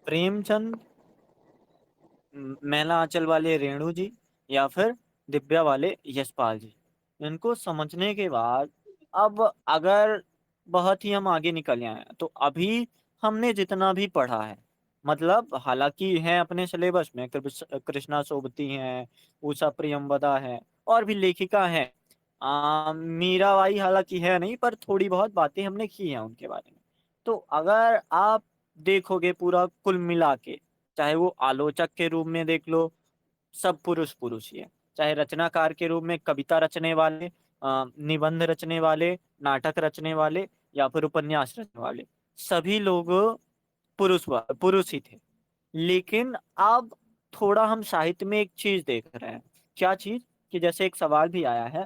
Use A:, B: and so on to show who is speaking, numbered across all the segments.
A: प्रेमचंद, मैला आंचल वाले रेणु जी, या फिर दिव्या वाले यशपाल जी। इनको समझने के बाद अब अगर बहुत ही हम आगे निकल आए तो अभी हमने जितना भी पढ़ा है, मतलब हालांकि है अपने सिलेबस में, कृष्णा सोबती हैं, उषा प्रियंवदा है, और भी लेखिका है, मीराबाई हालांकि है नहीं, पर थोड़ी बहुत बातें हमने की हैं उनके बारे में। तो अगर आप देखोगे पूरा कुल मिला के, चाहे वो आलोचक के रूप में देख लो, सब पुरुष पुरुष ही है। चाहे रचनाकार के रूप में कविता रचने वाले, निबंध रचने वाले, नाटक रचने वाले, या फिर उपन्यास रचने वाले, सभी लोग पुरुष ही थे। लेकिन अब थोड़ा हम साहित्य में एक चीज देख रहे हैं। क्या चीज? कि जैसे एक सवाल भी आया है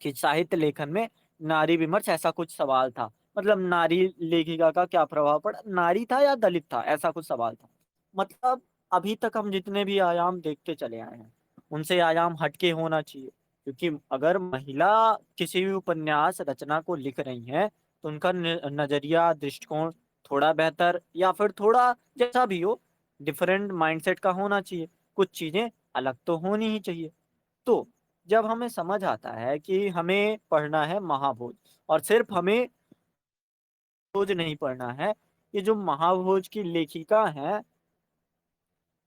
A: कि साहित्य लेखन में नारी विमर्श, ऐसा कुछ सवाल था। मतलब नारी लेखिका का क्या प्रभाव पड़ा, नारी था या दलित था, ऐसा कुछ सवाल था। मतलब अभी तक हम जितने भी आयाम देखते चले आए हैं, उनसे आयाम हटके होना चाहिए। क्योंकि अगर महिला किसी भी उपन्यास रचना को लिख रही हैं, तो उनका नजरिया, दृष्टिकोण थोड़ा बेहतर, या फिर थोड़ा जैसा भी हो, डिफरेंट माइंडसेट का होना चाहिए। कुछ चीजें अलग तो होनी ही चाहिए। तो जब हमें समझ आता है कि हमें पढ़ना है महाभोज, और सिर्फ हमें भोज नहीं पढ़ना है, ये जो महाभोज की लेखिका है,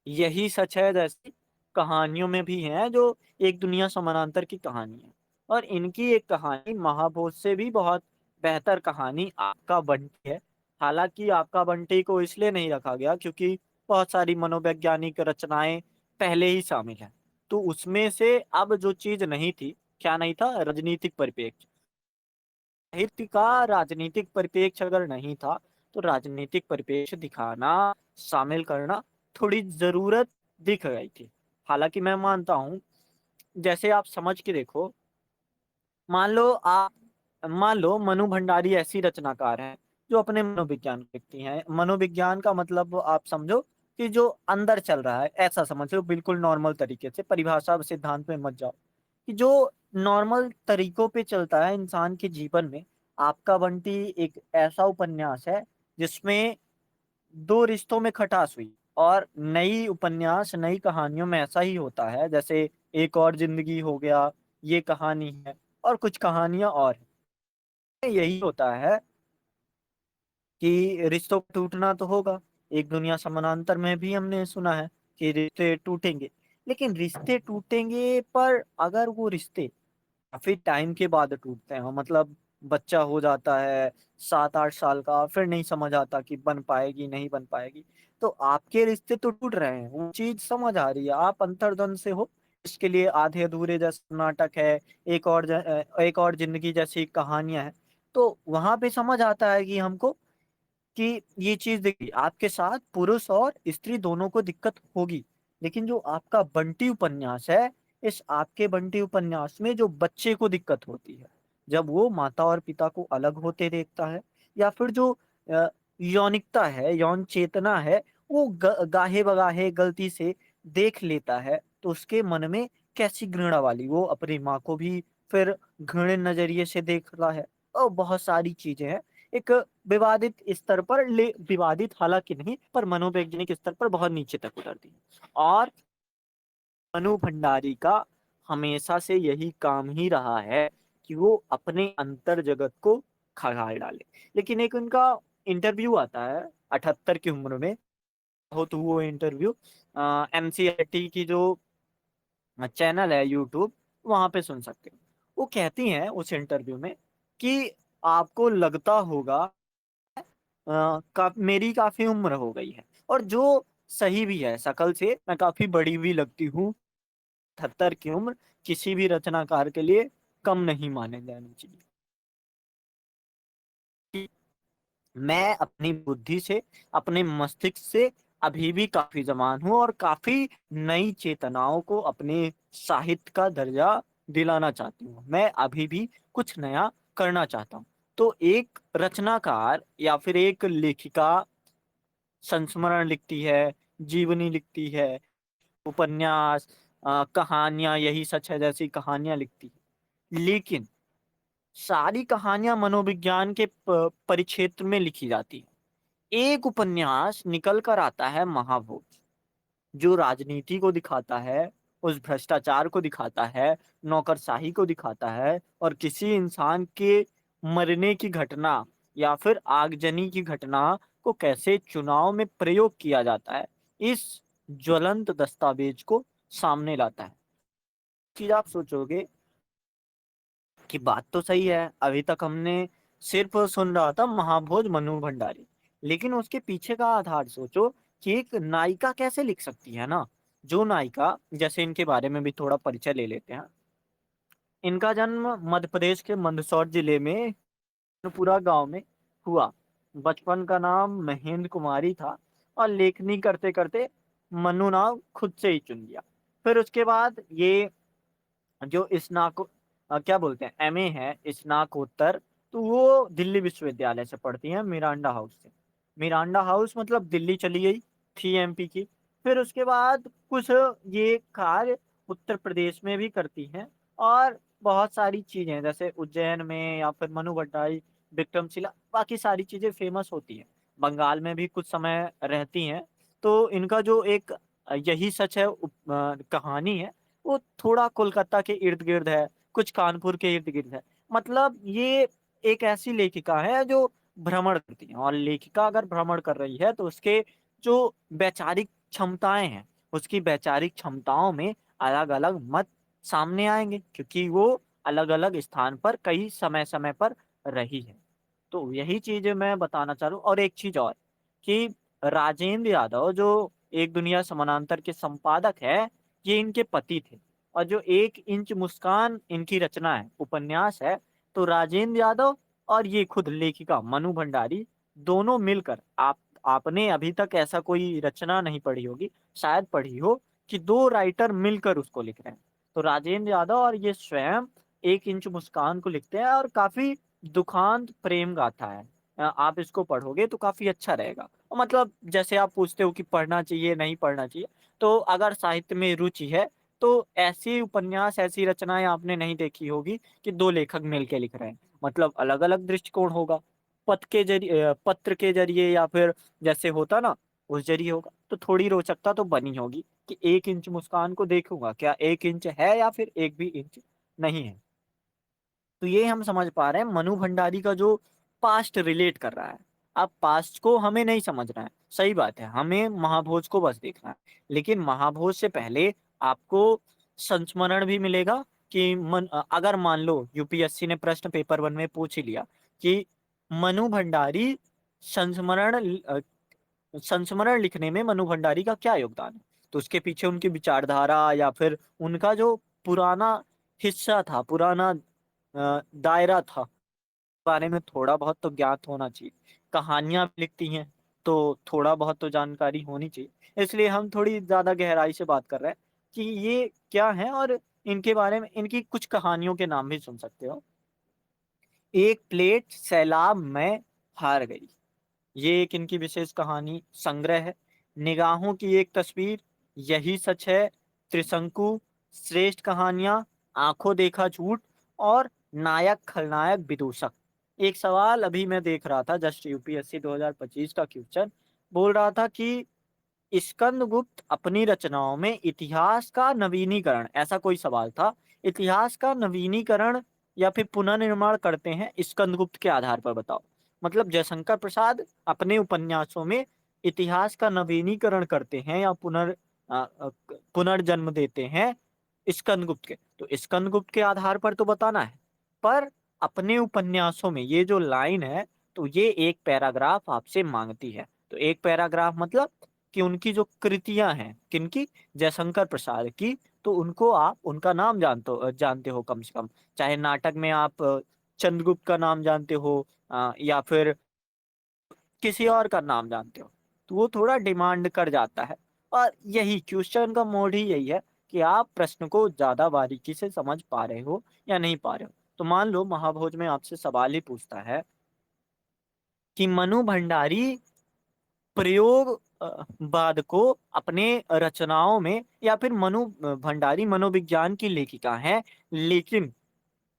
A: यही सच है जैसी कहानियों में भी है, जो एक दुनिया समानांतर की कहानी है। और इनकी एक कहानी महाभोज से भी बहुत बेहतर कहानी आपका बंटी है। हालांकि आपका बंटी को इसलिए नहीं रखा गया क्योंकि बहुत सारी मनोवैज्ञानिक रचनाएं पहले ही शामिल है। तो उसमें से अब जो चीज नहीं थी, क्या नहीं था? राजनीतिक परिप्रेक्ष्य। साहित्य का राजनीतिक परिप्रेक्ष्य अगर नहीं था, तो राजनीतिक परिप्रेक्ष्य दिखाना, शामिल करना थोड़ी जरूरत दिख गई थी। हालांकि मैं मानता हूं, जैसे आप समझ के देखो, मान लो मनु भंडारी ऐसी रचनाकार हैं जो अपने मनोविज्ञान को लिखती हैं। मनोविज्ञान का मतलब आप समझो कि जो अंदर चल रहा है, ऐसा समझ लो, बिल्कुल नॉर्मल तरीके से, परिभाषा सिद्धांत में मत जाओ, कि जो नॉर्मल तरीकों पे चलता है इंसान के जीवन में। आपका बंटी एक ऐसा उपन्यास है जिसमें दो रिश्तों में खटास हुई। और नई उपन्यास, नई कहानियों में ऐसा ही होता है, जैसे एक और जिंदगी हो गया, ये कहानी है, और कुछ कहानियां और हैं। यही होता है कि रिश्तों का टूटना तो होगा। एक दुनिया समानांतर में भी हमने सुना है कि रिश्ते टूटेंगे। लेकिन रिश्ते टूटेंगे, पर अगर वो रिश्ते काफी टाइम के बाद टूटते हैं, मतलब बच्चा हो जाता है 7-8 साल का, फिर नहीं समझ आता कि बन पाएगी नहीं बन पाएगी, तो आपके रिश्ते तो टूट रहे हैं, वो चीज समझ आ रही है, आप अंतर्द्वंद से हो। इसके लिए आधे अधूरे जैसा नाटक है, एक और जिंदगी जैसी कहानियां हैं। तो वहां पे समझ आता है कि हमको, कि ये चीज देखिए, आपके साथ पुरुष और स्त्री दोनों को दिक्कत होगी। लेकिन जो आपका बंटी उपन्यास है, इस आपके बंटी उपन्यास में जो बच्चे को दिक्कत होती है, जब वो माता और पिता को अलग होते देखता है, या फिर जो यौनिकता है, यौन चेतना है, वो गाहे बगाहे गलती से देख लेता है, तो उसके मन में कैसी घृणा वाली, वो अपनी माँ को भी फिर घृणित नजरिए से देख रहा है। और बहुत सारी चीजें हैं। एक विवादित स्तर पर, ले विवादित हालांकि नहीं, पर मनोवैज्ञानिक स्तर पर बहुत नीचे तक उतरती है। और मनु भंडारी का हमेशा से यही काम ही रहा है कि वो अपने अंतर जगत को खंगाल डाले। लेकिन एक उनका इंटरव्यू आता है 78 की उम्र में, हो तो वो इंटरव्यू एनसीईआरटी की जो चैनल है यूट्यूब, वहां पे सुन सकते हो। वो कहती हैं उस इंटरव्यू में कि आपको लगता होगा मेरी काफी उम्र हो गई है, और जो सही भी है, शकल से मैं काफी बड़ी भी लगती हूँ। 78 की उम्र किसी भी रचनाकार के लिए कम नहीं माने जानी चाहिए। मैं अपनी बुद्धि से, अपने मस्तिष्क से अभी भी काफी जवान हूँ, और काफी नई चेतनाओं को अपने साहित्य का दर्जा दिलाना चाहती हूँ। मैं अभी भी कुछ नया करना चाहता हूँ। तो एक रचनाकार या फिर एक लेखिका संस्मरण लिखती है, जीवनी लिखती है, उपन्यास, कहानियां, यही सच है जैसी कहानियां लिखती है। लेकिन सारी कहानियां मनोविज्ञान के परिक्षेत्र में लिखी जाती है। एक उपन्यास निकल कर आता है महाभोज, जो राजनीति को दिखाता है, उस भ्रष्टाचार को दिखाता है, नौकरशाही को दिखाता है और किसी इंसान के मरने की घटना या फिर आगजनी की घटना को कैसे चुनाव में प्रयोग किया जाता है, इस ज्वलंत दस्तावेज को सामने लाता है। चीज आप सोचोगे कि बात तो सही है, अभी तक हमने सिर्फ सुन रहा था महाभोज मनु भंडारी, लेकिन उसके पीछे का आधार सोचो कि एक नायिका कैसे लिख सकती है ना। जो नायिका, जैसे इनके बारे में भी थोड़ा परिचय ले लेते हैं। इनका जन्म मध्य प्रदेश के मंदसौर जिले में पूरा गांव में हुआ। बचपन का नाम महेंद्र कुमारी था और लेखनी करते करते मनु नाम खुद से ही चुन लिया। फिर उसके बाद ये जो क्या बोलते हैं, एमए है, स्नाकोत्तर, तो वो दिल्ली विश्वविद्यालय से पढ़ती हैं, मिरांडा हाउस से। मिरांडा हाउस मतलब दिल्ली चली गई थी, एमपी की। फिर उसके बाद कुछ ये कार्य उत्तर प्रदेश में भी करती हैं और बहुत सारी चीजें जैसे उज्जैन में या फिर मनु भट्टाई, विक्रमशिला, बाकी सारी चीजें फेमस होती हैं। बंगाल में भी कुछ समय रहती हैं। तो इनका जो एक यही सच है कहानी है, वो थोड़ा कोलकाता के इर्द गिर्द है, कुछ कानपुर के इर्द गिर्द है। मतलब ये एक ऐसी लेखिका है जो भ्रमण करती है, और लेखिका अगर भ्रमण कर रही है तो उसके जो वैचारिक क्षमताएं हैं, उसकी वैचारिक क्षमताओं में अलग अलग मत सामने आएंगे, क्योंकि वो अलग अलग स्थान पर कई समय समय पर रही है। तो यही चीज मैं बताना चाह रहा हूँ। और एक चीज और कि राजेंद्र यादव जो एक दुनिया समानांतर के संपादक है, ये इनके पति थे। और जो एक इंच मुस्कान इनकी रचना है, उपन्यास है, तो राजेंद्र यादव और ये खुद लेखिका मनु भंडारी दोनों मिलकर, आपने अभी तक ऐसा कोई रचना नहीं पढ़ी होगी, शायद पढ़ी हो, कि दो राइटर मिलकर उसको लिख रहे हैं। तो राजेंद्र यादव और ये स्वयं एक इंच मुस्कान को लिखते हैं, और काफी दुखांत प्रेम गाथा है। आप इसको पढ़ोगे तो काफी अच्छा रहेगा। और मतलब जैसे आप पूछते हो कि पढ़ना चाहिए नहीं पढ़ना चाहिए, तो अगर साहित्य में रुचि है तो ऐसी उपन्यास, ऐसी रचनाएं आपने नहीं देखी होगी कि दो लेखक मिलके लिख रहे हैं। मतलब अलग अलग दृष्टिकोण होगा, पत्र के जरिए या फिर जैसे होता ना, उस जरिए होगा, तो थोड़ी रोचकता तो बनी होगी कि एक इंच मुस्कान को देखूंगा, क्या एक इंच है या फिर एक भी इंच नहीं है। तो ये हम समझ पा रहे हैं मनु भंडारी का जो पास्ट रिलेट कर रहा है। अब पास्ट को हमें नहीं समझना है, सही बात है, हमें महाभोज को बस देखना है। लेकिन महाभोज से पहले आपको संस्मरण भी मिलेगा कि अगर मान लो यूपीएससी ने प्रश्न पेपर 1 में पूछ ही लिया कि मनु भंडारी संस्मरण संस्मरण लिखने में मनु भंडारी का क्या योगदान है, तो उसके पीछे उनकी विचारधारा या फिर उनका जो पुराना हिस्सा था, पुराना दायरा था, बारे में थोड़ा बहुत तो ज्ञात होना चाहिए। कहानियां भी लिखती हैं तो थोड़ा बहुत तो जानकारी होनी चाहिए। इसलिए हम थोड़ी ज्यादा गहराई से बात कर रहे हैं कि ये क्या है, और इनके बारे में इनकी कुछ कहानियों के नाम भी सुन सकते हो। एक प्लेट सैलाब में हार गई, ये एक इनकी विशेष कहानी संग्रह है। निगाहों की एक तस्वीर, यही सच है, त्रिशंकु, श्रेष्ठ कहानियां, आंखों देखा झूठ, और नायक खलनायक विदूषक। एक सवाल अभी मैं देख रहा था, जस्ट यूपीएससी 2025 का क्वेश्चन बोल रहा था कि स्कंदगुप्त अपनी रचनाओं में इतिहास का नवीनीकरण, ऐसा कोई सवाल था, इतिहास का नवीनीकरण या फिर पुनर्निर्माण करते हैं स्कंदगुप्त के आधार पर, बताओ। मतलब जयशंकर प्रसाद अपने उपन्यासों में इतिहास का नवीनीकरण करते हैं या पुनर्जन्म देते हैं स्कंदगुप्त के, तो स्कंदगुप्त के आधार पर तो बताना है। पर अपने उपन्यासों में ये जो लाइन है, तो ये एक पैराग्राफ आपसे मांगती है। तो एक पैराग्राफ मतलब कि उनकी जो कृतियां हैं, किनकी, जयशंकर प्रसाद की, तो उनको आप उनका नाम जानते हो कम से कम। चाहे नाटक में आप चंद्रगुप्त का नाम जानते हो, या फिर किसी और का नाम जानते हो, तो वो थोड़ा डिमांड कर जाता है। और यही क्वेश्चन का मोड ही यही है कि आप प्रश्न को ज्यादा बारीकी से समझ पा रहे हो या नहीं पा रहे हो। तो मान लो महाभोज में आपसे सवाल ही पूछता है कि मनु भंडारी प्रयोग बाद को अपने रचनाओं में, या फिर मनु भंडारी मनोविज्ञान की लेखिका हैं, लेकिन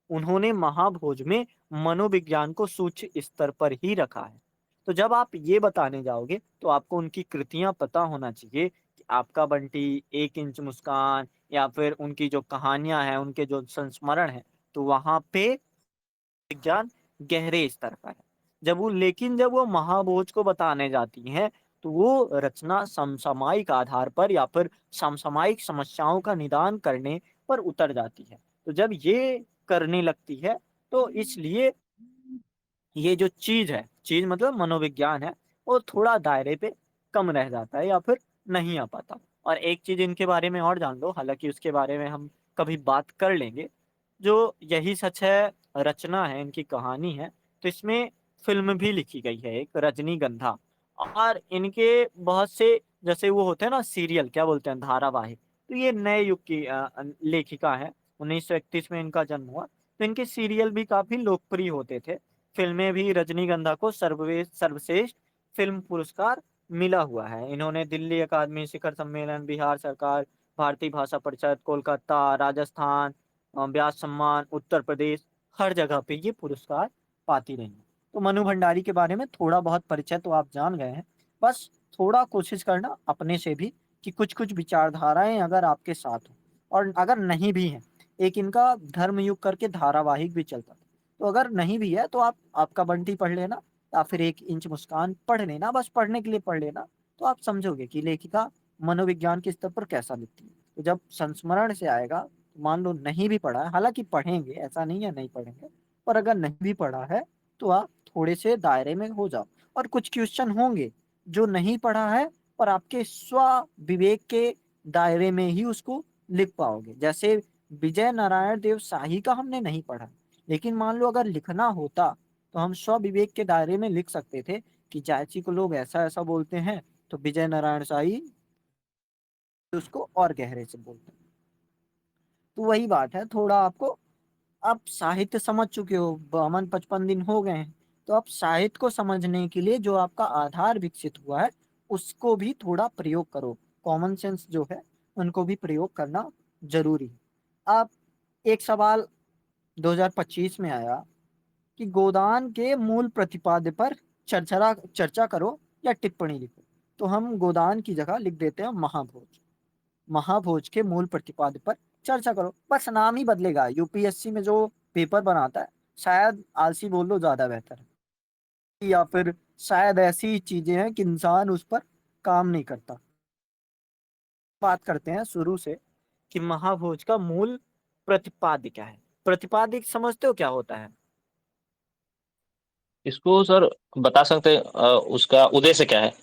A: उन्होंने महाभोज में मनोविज्ञान को सूक्ष्म स्तर पर ही रखा है। तो जब आप ये बताने जाओगे तो आपको उनकी कृतियाँ पता होना चाहिए कि आपका बंटी, 1 इंच मुस्कान या फिर उनकी जो कहानियाँ हैं, उनके जो संस्मरण हैं, तो वहाँ पे विज्ञान गहरे स्तर का है। जब वो महाभोज को बताने जाती हैं, तो वो रचना समसामयिक आधार पर या फिर समसामयिक समस्याओं का निदान करने पर उतर जाती है। तो जब ये करने लगती है, तो इसलिए ये जो चीज़ है, चीज़ मतलब मनोविज्ञान है, वो थोड़ा दायरे पे कम रह जाता है या फिर नहीं आ पाता। और एक चीज़ इनके बारे में और जान लो, हालाँकि उसके बारे में हम कभी बात कर लेंगे। जो यही सच है रचना है, इनकी कहानी है, तो इसमें फ़िल्म भी लिखी गई है एक रजनीगंधा। और इनके बहुत से जैसे वो होते हैं ना सीरियल क्या बोलते हैं धारावाहिक, तो ये नए युग की लेखिका हैं। 1931 में इनका जन्म हुआ, तो इनके सीरियल भी काफ़ी लोकप्रिय होते थे। फ़िल्में भी रजनीगंधा को सर्वश्रेष्ठ फ़िल्म पुरस्कार मिला हुआ है। इन्होंने दिल्ली अकादमी शिखर सम्मेलन, बिहार सरकार, भारतीय भाषा परिषद, कोलकाता, राजस्थान व्यास सम्मान, उत्तर प्रदेश, हर जगह पे ये पुरस्कार पाती रही हैं। तो मनु भंडारी के बारे में थोड़ा बहुत परिचय तो आप जान गए हैं। बस थोड़ा कोशिश करना अपने से भी कि कुछ-कुछ विचारधाराएँ अगर आपके साथ हों और अगर नहीं भी हैं, एक इनका धर्मयुग करके धारावाहिक भी चलता था। तो अगर नहीं भी है तो आप आपका बंटी पढ़ लेना या फिर 1 इंच मुस्कान पढ़ लेना, बस पढ़ने के लिए पढ़ लेना, तो आप समझोगे कि लेखिका मनोविज्ञान के स्तर पर कैसा लिखती है। तो जब संस्मरण से आएगा, मान लो नहीं भी पढ़ा है, हालाँकि पढ़ेंगे, ऐसा नहीं है नहीं पढ़ेंगे, पर अगर नहीं भी पढ़ा है, तो आप थोड़े से दायरे में हो जाओ और कुछ क्वेश्चन होंगे, जो नहीं पढ़ा है, पर आपके स्व विवेक के दायरे में ही उसको लिख पाओगे। जैसे विजय नारायण देव शाही का हमने नहीं पढ़ा, लेकिन मान लो अगर लिखना होता, तो हम स्व विवेक के दायरे में लिख सकते थे कि जायची को लोग ऐसा-ऐसा बोलते हैं, तो विजय नारायण शाही उसको और गहरे से बोलते हैं। तो वही बात है, थोड़ा आपको आप साहित्य समझ चुके हो, बावन 55 दिन हो गए हैं, तो आप साहित्य को समझने के लिए जो आपका आधार विकसित हुआ है, उसको भी थोड़ा प्रयोग करो। कॉमन सेंस जो है, उनको भी प्रयोग करना ज़रूरी है। अब एक सवाल 2025 में आया कि गोदान के मूल प्रतिपाद्य पर चर्चा करो या टिप्पणी लिखो। तो हम गोदान की जगह लिख देते हैं महाभोज। महाभोज के मूल प्रतिपाद्य पर चर्चा करो, बस नाम ही बदलेगा। यूपीएससी में जो पेपर बनाता है, शायद आलसी बोल लो ज्यादा बेहतर है, या फिर शायद ऐसी चीजें हैं कि इंसान उस पर काम नहीं करता। बात करते हैं शुरू से कि महाभोज का मूल प्रतिपाद्य क्या है। प्रतिपाद्य समझते हो क्या होता है?
B: इसको सर बता सकते उसका उद्देश्य क्या है?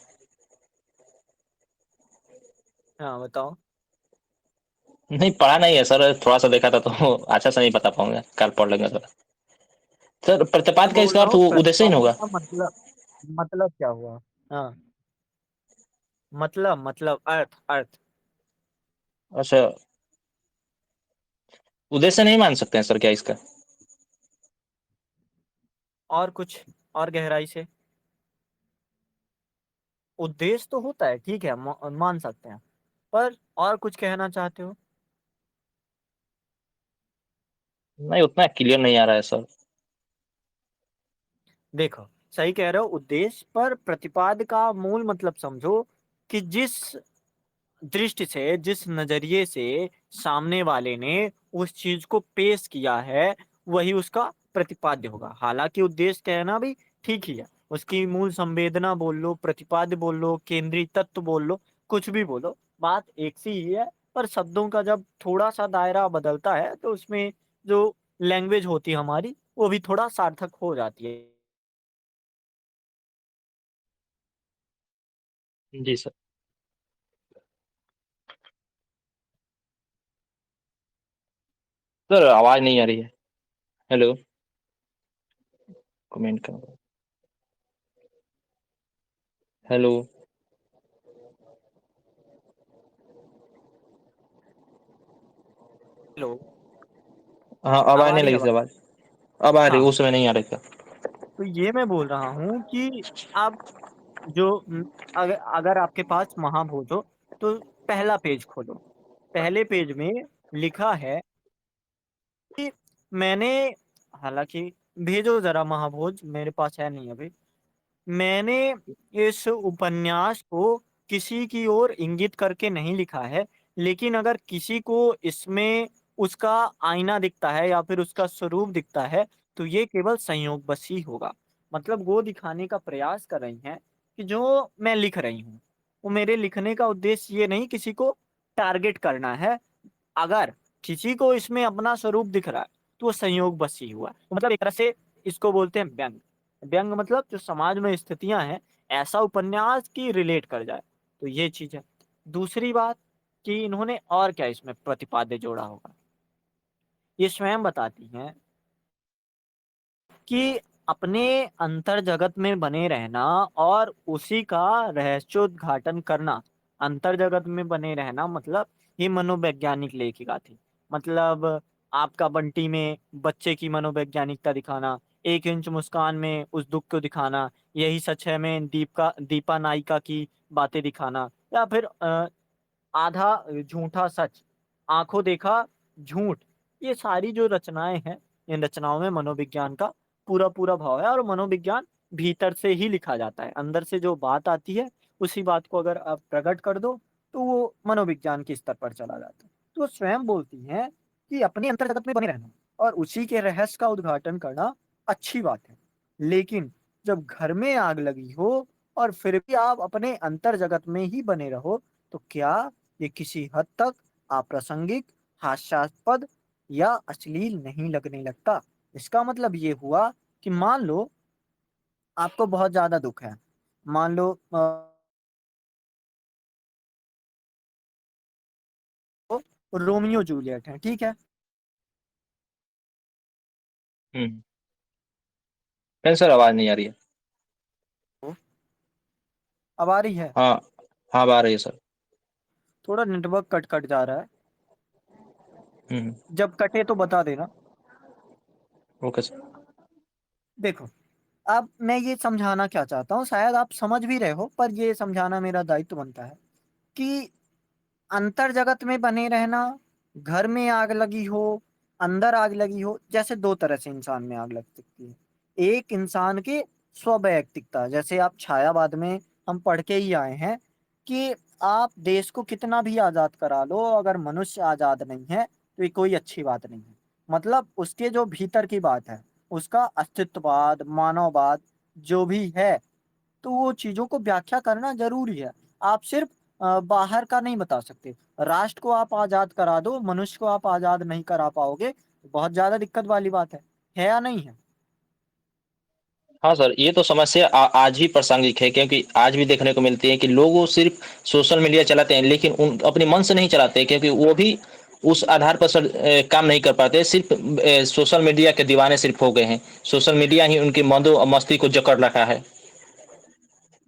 A: हाँ बताओ।
B: नहीं पढ़ा नहीं है सर, थोड़ा सा देखा था तो अच्छा से नहीं बता पाऊंगा, कल पढ़ लेंगे सर। सर
A: मैं
B: प्रतिपाद का
A: बोल
B: इसका
A: रहा
B: अर्थ
A: हूँ
B: उद्देश्य ही नहीं
A: प्रतिपाद्य
B: होगा?
A: का मतलब क्या हुआ? हाँ, मतलब अर्थ अर्थ।
B: अच्छा, उद्देश्य नहीं मान सकते हैं सर क्या इसका?
A: और कुछ और गहराई से उद्देश्य तो होता है, ठीक है, मान सकते हैं, पर और कुछ कहना चाहते हो?
B: नहीं उतना क्लियर नहीं आ रहा है सर।
A: देखो, सही कह रहे हो उद्देश्य, पर प्रतिपाद का मूल मतलब समझो कि जिस दृष्टि से, जिस नजरिए से सामने वाले ने उस चीज को पेश किया है, वही उसका प्रतिपाद्य होगा। हालांकि उद्देश्य कहना भी ठीक ही है, उसकी मूल संवेदना बोल लो, प्रतिपाद्य बोल लो, केंद्रीय तत्व बोल लो, कुछ भी बोलो, बात एक सी ही है। पर शब्दों का जब थोड़ा सा दायरा बदलता है, तो उसमें जो लैंग्वेज होती है हमारी, वो भी थोड़ा सार्थक हो जाती है।
B: जी सर। सर आवाज नहीं आ रही है। हेलो, कमेंट करो। हेलो।
A: हेलो।
B: हाँ अब
A: अब आ
B: आने
A: रही है
B: लगी
A: आवाज?
B: सर आवाज। अब आ रही,
A: हाँ,
B: उस समय नहीं आ रही था।
A: तो ये मैं बोल रहा हूँ कि आप जो अगर अगर आपके पास महाभूत हो, तो पहला पेज खोलो। पहले पेज में लिखा है कि मैंने, हालांकि भेजो जरा महाभोज, मेरे पास है नहीं अभी। मैंने इस उपन्यास को किसी की ओर इंगित करके नहीं लिखा है, लेकिन अगर किसी को इसमें उसका आईना दिखता है या फिर उसका स्वरूप दिखता है, तो ये केवल संयोगवश ही होगा। मतलब वो दिखाने का प्रयास कर रही हैं कि जो मैं लिख रही हूँ, वो मेरे लिखने का उद्देश्य ये नहीं किसी को टारगेट करना है। अगर किसी को इसमें अपना स्वरूप दिख रहा है, तो वो संयोगवश ही हुआ। तो मतलब एक तरह से इसको बोलते हैं व्यंग। व्यंग मतलब जो समाज में स्थितियां हैं, ऐसा उपन्यास की रिलेट कर जाए, तो ये चीज है। दूसरी बात कि इन्होंने और क्या इसमें प्रतिपाद्य जोड़ा होगा, ये स्वयं बताती हैं कि अपने अंतर जगत में बने रहना और उसी का रहस्योद्घाटन करना। अंतर जगत में बने रहना मतलब ये मनोवैज्ञानिक लेखिका थी। मतलब आपका बंटी में बच्चे की मनोवैज्ञानिकता दिखाना, एक इंच मुस्कान में उस दुख को दिखाना, यही सच है में दीपा नायिका की बातें दिखाना, या फिर आधा झूठा सच, आंखों देखा झूठ। ये सारी जो रचनाएं हैं, इन रचनाओं में मनोविज्ञान का पूरा पूरा भाव है। और मनोविज्ञान भीतर से ही लिखा जाता है, अंदर से जो बात आती है उसी बात को अगर आप प्रकट कर दो, तो वो मनोविज्ञान के स्तर पर चला जाता है। तो वो स्वयं बोलती हैं कि अपने अंतर जगत में बने रहना और उसी के रहस्य का उद्घाटन करना अच्छी बात है, लेकिन जब घर में आग लगी हो और फिर भी आप अपने अंतर जगत में ही बने रहो, तो क्या ये किसी हद तक अप्रासंगिक, हास्यास्पद या अश्लील नहीं लगने लगता? इसका मतलब ये हुआ कि मान लो आपको बहुत ज्यादा दुख है, मान लो रोमियो जूलियट है, ठीक है?
B: हम्म। फिर सर आवाज नहीं आ रही है।
A: तो अब आ रही है?
B: हाँ। हाँ, अब आ रही है सर।
A: थोड़ा नेटवर्क कट कट जा रहा है,
B: हम्म।
A: जब कटे तो बता देना।
B: Okay sir.
A: देखो, अब मैं ये समझाना क्या चाहता हूँ, शायद आप समझ भी रहे हो, पर ये समझाना मेरा दायित्व बनता है कि अंतर जगत में बने रहना, घर में आग लगी हो, अंदर आग लगी हो, जैसे दो तरह से इंसान में आग लग सकती है। एक इंसान के स्ववैयक्तिकता, जैसे आप छायावाद में हम पढ़ के ही आए हैं कि आप देश को कितना भी आजाद करा लो, अगर मनुष्य आजाद नहीं है तो ये कोई अच्छी बात नहीं है। मतलब उसके जो भीतर की बात है, उसका अस्तित्ववाद, मानववाद जो भी है, तो वो चीजों को व्याख्या करना जरूरी है। आप सिर्फ बाहर का नहीं बता सकते। राष्ट्र को आप आजाद करा दो, मनुष्य को आप आजाद नहीं करा पाओगे, बहुत ज्यादा दिक्कत वाली बात है या नहीं है?
B: हाँ सर, ये तो समस्या आज भी प्रासंगिक है, क्योंकि आज भी देखने को मिलती है कि लोग वो सिर्फ सोशल मीडिया चलाते हैं, लेकिन उन अपने मन से नहीं चलाते, क्योंकि वो भी उस आधार पर सर काम नहीं कर पाते। सिर्फ सोशल मीडिया के दीवाने सिर्फ हो गए हैं। सोशल मीडिया ही उनकी मदो और मस्ती को जकड़ रखा है।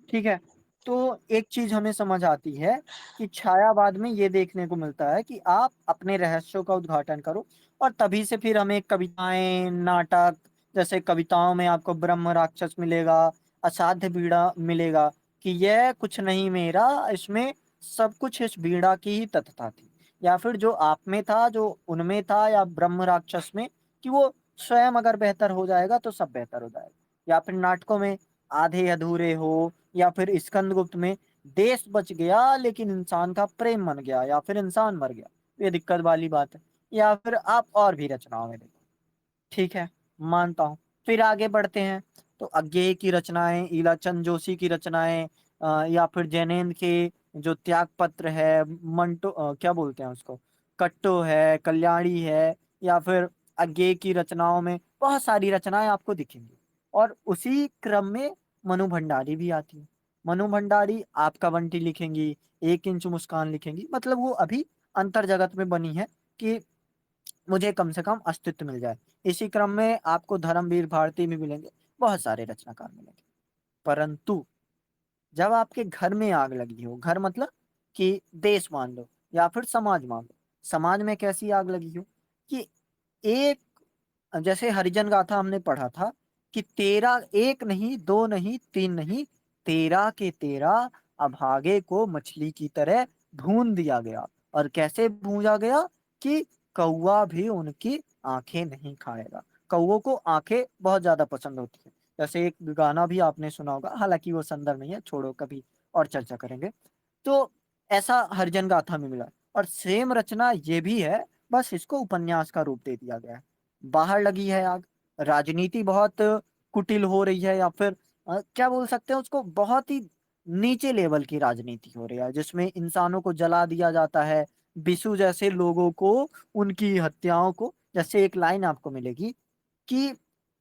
A: ठीक है। तो एक चीज हमें समझ आती है कि छायावाद में ये देखने को मिलता है कि आप अपने रहस्यों का उद्घाटन करो, और तभी से फिर हमें कविताएं, नाटक, जैसे कविताओं में आपको ब्रह्म राक्षस मिलेगा, असाध्य बीड़ा मिलेगा, कि यह कुछ नहीं मेरा, इसमें सब कुछ इस बीड़ा की ही तथता थी। या फिर जो आप में था, जो उनमें था, या ब्रह्म राक्षस में, कि वो स्वयं अगर बेहतर हो जाएगा तो सब बेहतर हो जाएगा। या फिर नाटकों में आधे अधूरे हो, या फिर स्कंदगुप्त में देश बच गया लेकिन इंसान का प्रेम मन गया, या फिर इंसान मर गया, ये दिक्कत वाली बात है। या फिर आप और भी रचनाओं में देखो, ठीक है, मानता हूँ। फिर आगे बढ़ते हैं, तो अज्ञेय की रचनाएं, ईलाचंद जोशी की रचनाएं, या फिर जैनेन्द्र के जो त्याग पत्र है, मंटो क्या बोलते हैं उसको, कट्टो है, कल्याणी है, या फिर अज्ञेय की रचनाओं में बहुत सारी रचनाएं आपको दिखेंगी। और उसी क्रम में मनु भंडारी भी आती है। मनु भंडारी आपका बंटी लिखेंगी, एक इंच मुस्कान लिखेंगी, मतलब वो अभी अंतर जगत में बनी है कि मुझे कम से कम अस्तित्व मिल जाए। इसी क्रम में आपको धर्मवीर भारती भी मिलेंगे, बहुत सारे रचनाकार मिलेंगे। परंतु जब आपके घर में आग लगी हो, घर मतलब कि देश मान लो या फिर समाज मान लो, समाज में कैसी आग लगी हो कि एक, जैसे हरिजन गाथा हमने पढ़ा था कि तेरा एक नहीं, दो नहीं, तीन नहीं, तेरा के तेरा अभागे को मछली की तरह भून दिया गया। और कैसे भूजा गया कि कौवा भी उनकी आंखें नहीं खाएगा। कौवों को आंखें बहुत ज्यादा पसंद होती है, जैसे एक गाना भी आपने सुना होगा, हालाँकि वो संदर्भ नहीं है, छोड़ो कभी और चर्चा करेंगे। तो ऐसा हरिजन गाथा में मिला और सेम रचना ये भी है, बस इसको उपन्यास का रूप दे दिया गया है। बाहर लगी है आग, राजनीति बहुत कुटिल हो रही है या फिर क्या बोल सकते हैं उसको, बहुत ही नीचे लेवल की राजनीति हो रही है, जिसमें इंसानों को जला दिया जाता है, बिशु जैसे लोगों को, उनकी हत्याओं को। जैसे एक लाइन आपको मिलेगी कि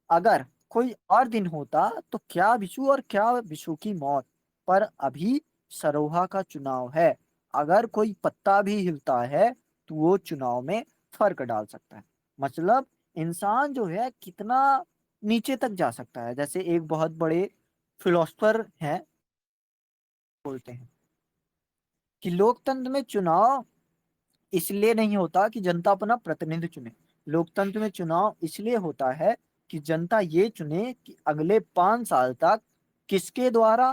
A: अगर कोई और दिन होता तो क्या बिशु और क्या बिशु की मौत, पर अभी सरोहा का चुनाव है, अगर कोई पत्ता भी हिलता है तो वो चुनाव में फर्क डाल सकता है। मतलब इंसान जो है कितना नीचे तक जा सकता है। जैसे एक बहुत बड़े फिलोसफर हैं, बोलते हैं कि लोकतंत्र में चुनाव इसलिए नहीं होता कि जनता अपना प्रतिनिधि चुने। लोकतंत्र में चुनाव इसलिए होता है कि जनता ये चुने कि अगले 5 साल तक किसके द्वारा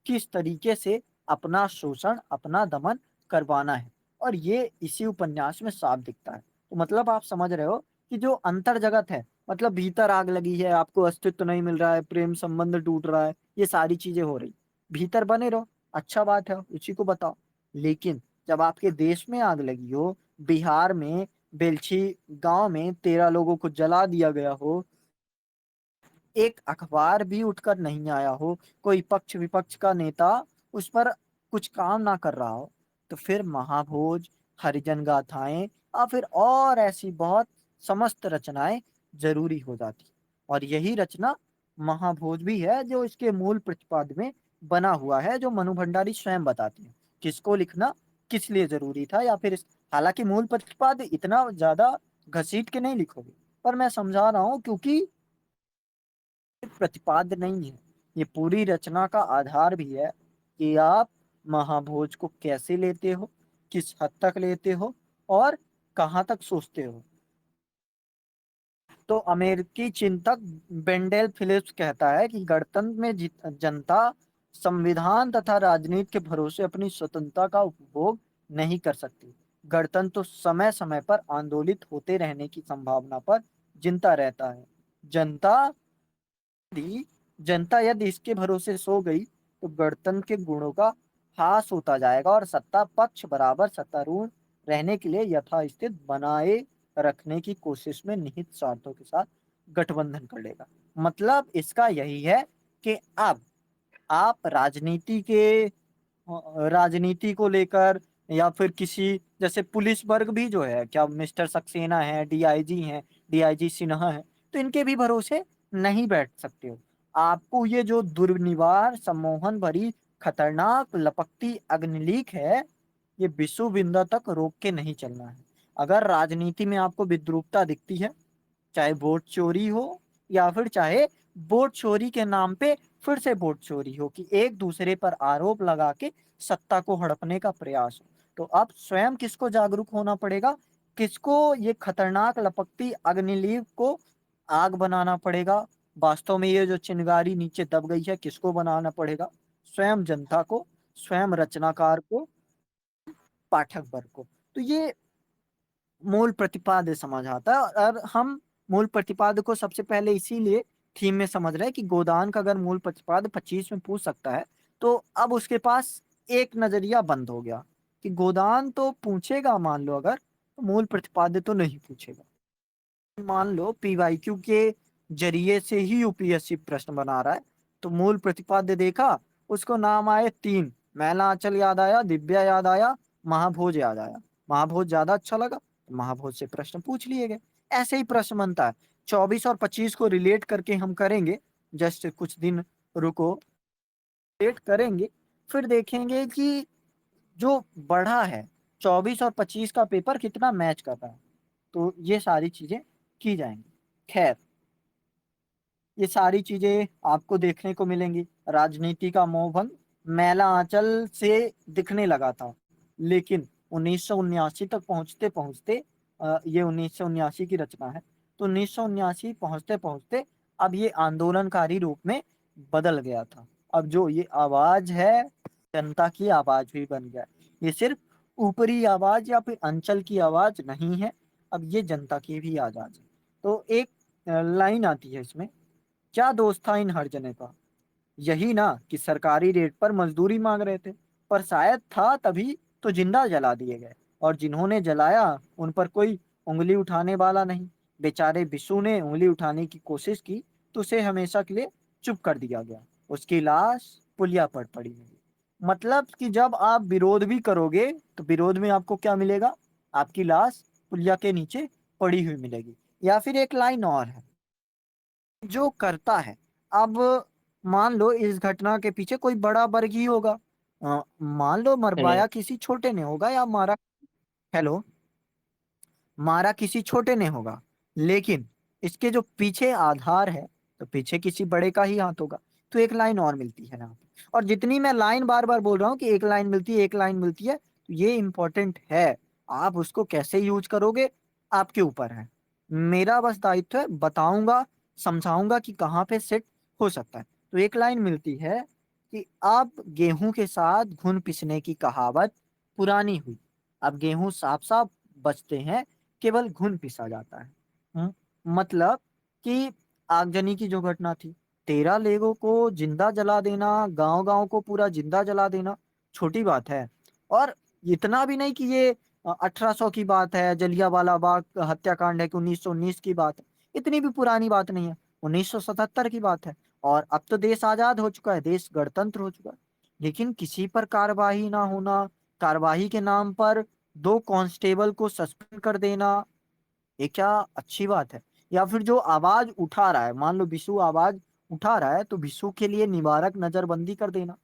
A: किस तरीके से अपना शोषण, अपना दमन करवाना है। और ये इसी उपन्यास में साफ दिखता है। तो मतलब आप समझ रहे हो कि जो अंतर जगत है, मतलब भीतर आग लगी है, आपको अस्तित्व नहीं मिल रहा है, प्रेम संबंध टूट रहा है, ये सारी चीजें हो रही, भीतर बने रहो, अच्छा बात है, उसी को बताओ। लेकिन जब आपके देश में आग लगी हो, बिहार में बेलछी गांव में 13 लोगों को जला दिया गया हो, एक अखबार भी उठकर नहीं आया हो, कोई पक्ष विपक्ष का नेता उस पर कुछ काम ना कर रहा हो, तो फिर महाभोज, हरिजन गाथाएं या फिर और ऐसी बहुत समस्त रचनाएं जरूरी हो जाती। और यही रचना महाभोज भी है जो इसके मूल प्रतिपाद्य में बना हुआ है, जो मनु भंडारी स्वयं बताते हैं किसको लिखना किस लिए जरूरी था। या फिर हालांकि मूल प्रतिपाद्य इतना ज्यादा घसीट के नहीं लिखोगे, पर मैं समझा रहा हूँ क्योंकि प्रतिपाद्य नहीं है, ये पूरी रचना का आधार भी है कि आप महाभोज को कैसे लेते हो, किस हद तक लेते हो और कहाँ तक सोचते हो। तो अमेरिकी चिंतक बेंडेल फिलिप्स कहता है कि गणतंत्र में जनता संविधान तथा राजनीति के भरोसे अपनी स्वतंत्रता का उपभोग नहीं कर सकती। गणतंत्र तो समय समय पर आंदोलित होते रहने की संभावना पर जिंदा रहता है। जनता यदि जनता यदि इसके भरोसे सो गई तो गणतंत्र के गुणों का ह्रास होता जाएगा और सत्ता पक्ष बराबर सत्तारूढ़ रहने के लिए यथास्थिति बनाए रखने की कोशिश में निहित स्वार्थों के साथ गठबंधन कर लेगा। मतलब इसका यही है कि अब आप राजनीति को लेकर या फिर किसी, जैसे पुलिस वर्ग भी जो है, क्या मिस्टर सक्सेना है, डीआईजी हैं, डीआईजी सिन्हा है, तो इनके भी भरोसे नहीं बैठ सकते हो। आपको ये जो दुर्निवार सम्मोहन भरी खतरनाक लपकती अग्निलीक है, ये विश्व विंदा तक रोक के नहीं चलना है। अगर राजनीति में आपको विद्रूपता दिखती है, चाहे वोट चोरी हो या फिर चाहे वोट चोरी के नाम पे फिर से वोट चोरी हो, कि एक दूसरे पर आरोप लगा के सत्ता को हड़पने का प्रयास हो, तो अब स्वयं किसको जागरूक होना पड़ेगा, किसको ये खतरनाक लपकती अग्निलीव को आग बनाना पड़ेगा। वास्तव में ये जो चिंगारी नीचे दब गई है, किसको बनाना पड़ेगा, स्वयं जनता को, स्वयं रचनाकार को, पाठक वर्ग को। तो ये मूल प्रतिपाद्य समझ आता है। और हम मूल प्रतिपाद्य को सबसे पहले इसीलिए थीम में समझ रहे हैं कि गोदान का अगर मूल प्रतिपाद्य 25 में पूछ सकता है, तो अब उसके पास एक नजरिया बंद हो गया कि गोदान तो पूछेगा, मान लो अगर, तो मूल प्रतिपाद्य तो नहीं पूछेगा। मान लो पीवाईक्यू के जरिए से ही यूपीएससी प्रश्न बना रहा है, तो मूल प्रतिपाद्य देखा, उसको नाम आए 3, मैला आंचल याद आया, दिव्या याद आया, महाभोज याद आया। महाभोज ज्यादा अच्छा लगा तो महाभोज से प्रश्न पूछ लिए गए। ऐसे ही प्रश्न बनता है। 24 और 25 को रिलेट करके हम करेंगे, जस्ट कुछ दिन रुको, रिलेट करेंगे, फिर देखेंगे कि जो बढ़ा है 24 और 25 का पेपर कितना मैच कर रहा है। तो ये सारी चीजें की जाएंगी। खैर, ये सारी चीजें आपको देखने को मिलेंगी। राजनीति का मोहभंग मैला आंचल से दिखने लगा था, लेकिन 1979 तक पहुंचते पहुंचते, ये 1979 की रचना है, तो 1979 पहुंचते पहुंचते अब ये आंदोलनकारी रूप में बदल गया था। अब जो ये आवाज है, जनता की आवाज भी बन गया। ये सिर्फ ऊपरी आवाज या फिर अंचल की आवाज नहीं है, अब ये जनता की भी आवाज है। तो एक लाइन आती है इसमें क्या दोष था इन हर जने का? यही ना कि सरकारी रेट पर मजदूरी मांग रहे थे, पर शायद था तभी तो जिंदा जला दिए गए। और जिन्होंने जलाया उन पर कोई उंगली उठाने वाला नहीं। बेचारे बिशु ने उंगली उठाने की कोशिश की तो उसे हमेशा के लिए चुप कर दिया गया। उसकी लाश पुलिया पर पड़ी मिली। मतलब कि जब आप विरोध भी करोगे तो विरोध में आपको क्या मिलेगा? आपकी लाश पुलिया के नीचे पड़ी हुई मिलेगी। या फिर एक लाइन और है, जो करता है। अब मान लो इस घटना के पीछे कोई बड़ा वर्ग ही होगा। मान लो
B: हुँ,
A: मरवाया किसी छोटे ने होगा या मारा, हेलो, मारा किसी छोटे ने होगा, लेकिन इसके जो पीछे आधार है तो पीछे किसी बड़े का ही हाथ होगा। तो एक लाइन और मिलती है यहाँ पे। और जितनी मैं लाइन बार बार बोल रहा हूँ कि एक लाइन मिलती है, एक लाइन मिलती है, तो ये इंपॉर्टेंट है। आप उसको कैसे यूज करोगे आपके ऊपर है। मेरा बस दायित्व है, बताऊंगा, समझाऊंगा कि कहाँ पे सेट हो सकता है। तो एक लाइन मिलती है कि अब गेहूं के साथ घुन पिसने की कहावत पुरानी हुई। अब गेहूं साफ साफ बचते हैं, केवल घुन पिसा जाता है। हम्म, मतलब कि आगजनी की जो घटना थी, 13 लोगों को जिंदा जला देना, गांव गांव को पूरा जिंदा जला देना छोटी बात है। और इतना भी नहीं कि ये 1800 की बात है, जलियांवाला बाग हत्याकांड है कि 1919 की बात है। इतनी भी पुरानी बात नहीं है, 1977 की बात है। और अब तो देश आजाद हो चुका है, देश गणतंत्र हो चुका है। लेकिन किसी पर कार्रवाई ना होना, कार्रवाई के नाम पर 2 कांस्टेबल को सस्पेंड कर देना, ये क्या अच्छी बात है? या फिर जो आवाज उठा रहा है, मान लो विशु आवाज उठा रहा है, तो विशु के लिए निवारक नजरबंदी कर देना।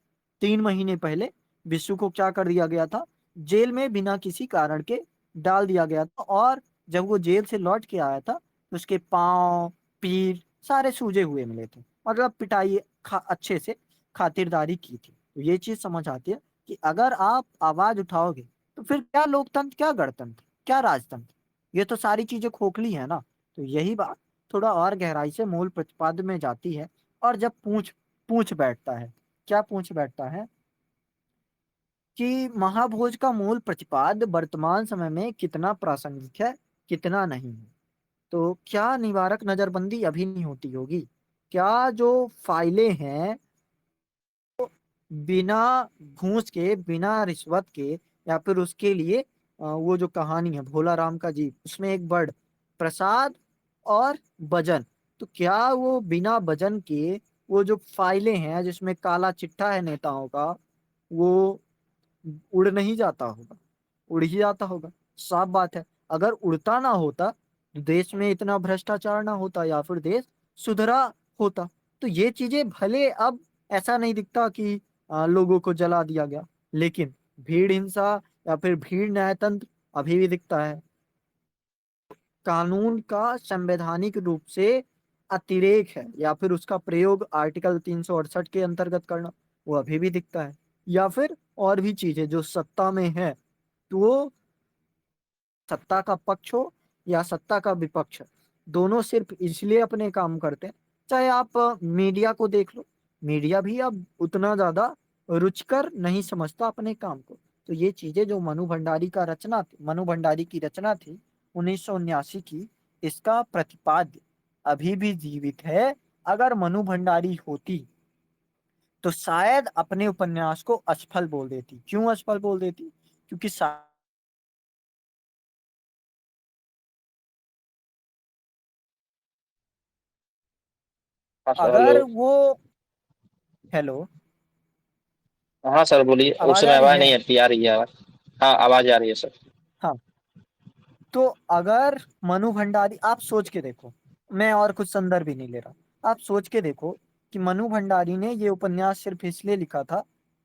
A: 3 महीने पहले विशु को क्या कर दिया गया था? जेल में बिना किसी कारण के डाल दिया गया था। और जब वो जेल से लौट के आया था तो उसके पाँव, पीठ सारे सूजे हुए मिले थे। मतलब पिटाई अच्छे से खातिरदारी की थी। तो ये चीज समझ आती है कि अगर आप आवाज उठाओगे तो फिर क्या लोकतंत्र, क्या गणतंत्र, क्या राजतंत्र? ये तो सारी चीजें खोखली है ना। तो यही बात थोड़ा और गहराई से मूल प्रतिपाद्य में जाती है। और जब पूछ पूछ बैठता है, क्या पूछ बैठता है कि महाभोज का मूल प्रतिपाद्य वर्तमान समय में कितना प्रासंगिक है, कितना नहीं है। तो क्या निवारक नजरबंदी अभी नहीं होती होगी? क्या जो फाइलें हैं बिना घूस के, बिना रिश्वत के, या फिर उसके लिए वो जो कहानी है भोला राम का जी, उसमें एक वर्ड प्रसाद और भजन, तो क्या वो बिना भजन के वो जो फाइलें हैं जिसमें काला चिट्ठा है नेताओं का, वो उड़ नहीं जाता होगा? उड़ ही जाता होगा। साफ बात है। अगर उड़ता ना होता तो देश में इतना भ्रष्टाचार ना होता, या फिर देश सुधरा होता। तो ये चीजें भले अब ऐसा नहीं दिखता कि लोगों को जला दिया गया, लेकिन भीड़ हिंसा या फिर भीड़ न्यायतंत्र अभी भी दिखता है। कानून का संवैधानिक रूप से अतिरेक है या फिर उसका प्रयोग आर्टिकल 368 के अंतर्गत करना, वो अभी भी दिखता है। या फिर और भी चीजें जो सत्ता में है, तो वो सत्ता का पक्ष हो या सत्ता का विपक्ष, दोनों सिर्फ इसलिए अपने काम करते हैं। चाहे आप मीडिया को देख लो, मीडिया भी अब उतना ज्यादा रुचिकर नहीं समझता अपने काम को। तो ये चीजें जो मनु भंडारी की रचना थी 1979 की, इसका प्रतिपाद्य अभी भी जीवित है। अगर मनु भंडारी होती तो शायद अपने उपन्यास को असफल बोल देती। क्यों असफल बोल देती? क्योंकि
B: हाँ सर, हेलो।
A: अगर वो, हेलो,
B: हाँ सर, बोलिए। उस
A: आवाज
B: समय
A: आ रही
B: आवाज़
A: है?
B: नहीं आती, आ रही है आवाज़। हाँ, आवाज़ आ रही है सर।
A: हाँ। तो अगर मनु भंडारी, आप सोच के देखो, मैं और कुछ संदर्भ भी नहीं ले रहा, आप सोच के देखो कि मनु भंडारी ने ये उपन्यास सिर्फ इसलिए लिखा था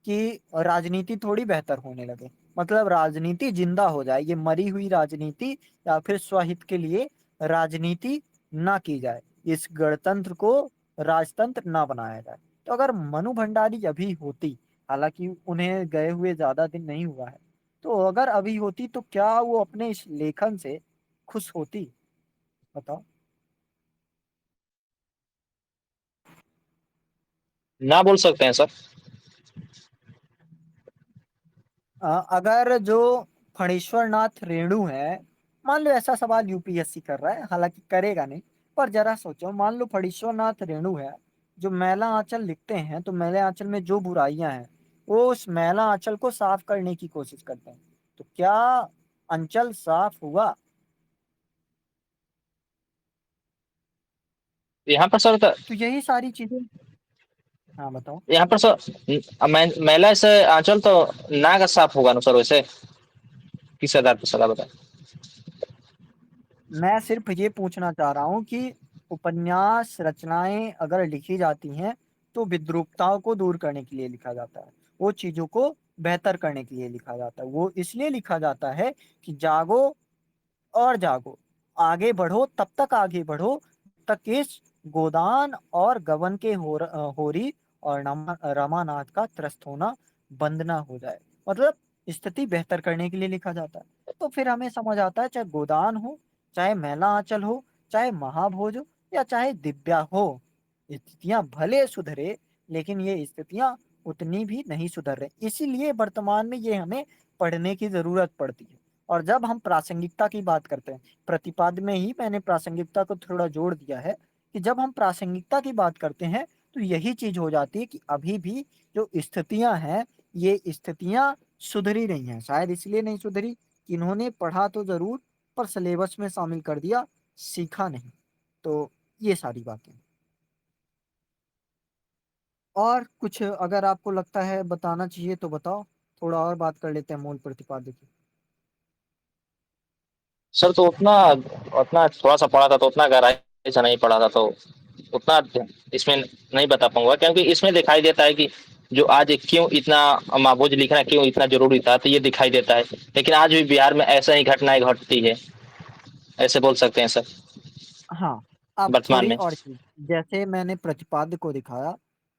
A: कि राजनीति थोड़ी बेहतर होने लगे। मतलब राजनीति जिंदा हो जाए, ये मरी हुई राजनीति या फिर स्वहित के लिए राजनीति ना की जाए, इस गणतंत्र को राजतंत्र ना बनाया जाए। तो अगर मनु भंडारी अभी होती, हालांकि उन्हें गए हुए ज्यादा दिन नहीं हुआ है, तो अगर अभी होती तो क्या वो अपने इस लेखन से खुश होती? बताओ।
B: ना बोल सकते हैं सर।
A: अगर जो फणीश्वर नाथ रेणु है, मान लो ऐसा सवाल यूपीएससी कर रहा है, हालांकि करेगा नहीं, पर जरा सोचो, मान लो फणीश्वरनाथ रेणु है, जो मैला आंचल लिखते हैं, तो मैले आंचल में जो बुराइयां हैं वो उस मैला आंचल को साफ करने की कोशिश करते हैं, तो क्या अंचल साफ हुआ?
B: यहाँ पर सर
A: तो यही सारी चीजें। हाँ बताओ।
B: यहाँ पर सर महिला से आंचल तो नाक साफ होगा ना सर वैसे, किस आधार पर सलाह बताए।
A: मैं सिर्फ ये पूछना चाह रहा हूँ कि उपन्यास रचनाएं अगर लिखी जाती हैं तो विद्रूपताओं को दूर करने के लिए लिखा जाता है, वो चीजों को बेहतर करने के लिए लिखा जाता है, वो इसलिए लिखा जाता है कि जागो और जागो, आगे बढ़ो, तब तक आगे बढ़ो तक इस गोदान और गबन के होरी और रमानाथ का त्रस्त होना बंद ना हो जाए। मतलब स्थिति बेहतर करने के लिए लिखा जाता है। तो फिर हमें समझ आता है, चाहे गोदान हो, चाहे मैला आंचल हो, चाहे महाभोज हो, या चाहे दिव्या हो, स्थितियां भले सुधरे, लेकिन ये स्थितियां उतनी भी नहीं सुधर रही, इसीलिए वर्तमान में ये हमें पढ़ने की जरूरत पड़ती है। और जब हम प्रासंगिकता की बात करते हैं, प्रतिपाद्य में ही मैंने प्रासंगिकता को थोड़ा जोड़ दिया है, कि जब हम प्रासंगिकता की बात करते हैं तो यही चीज हो जाती है कि अभी भी जो स्थितियां हैं, ये स्थितियां सुधरी नहीं हैं, शायद इसलिए नहीं सुधरी कि इन्होंने पढ़ा तो जरूर, पर सिलेबस में शामिल कर दिया, सीखा नहीं। तो ये सारी बातें। और कुछ अगर आपको लगता है बताना चाहिए तो बताओ, थोड़ा और बात कर लेते हैं मूल प्रतिपाद्य की।
B: सर तो उतना उतना थोड़ा सा पढ़ा था तो उतना गहराई से नहीं पढ़ा था, तो उतना इसमें नहीं बता पाऊंगा, क्योंकि इसमें दिखाई देता है कि जो आज क्यों इतना महाभोज लिखना क्यों इतना जरूरी था, तो ये दिखाई देता है। लेकिन आज भी बिहार में ऐसा ही घटनाएं घटती है, ऐसे बोल सकते हैं सर,
A: हाँ, अब
B: वर्तमान
A: थोड़ी
B: में।
A: और चीज, जैसे मैंने प्रतिपाद्य को दिखाया,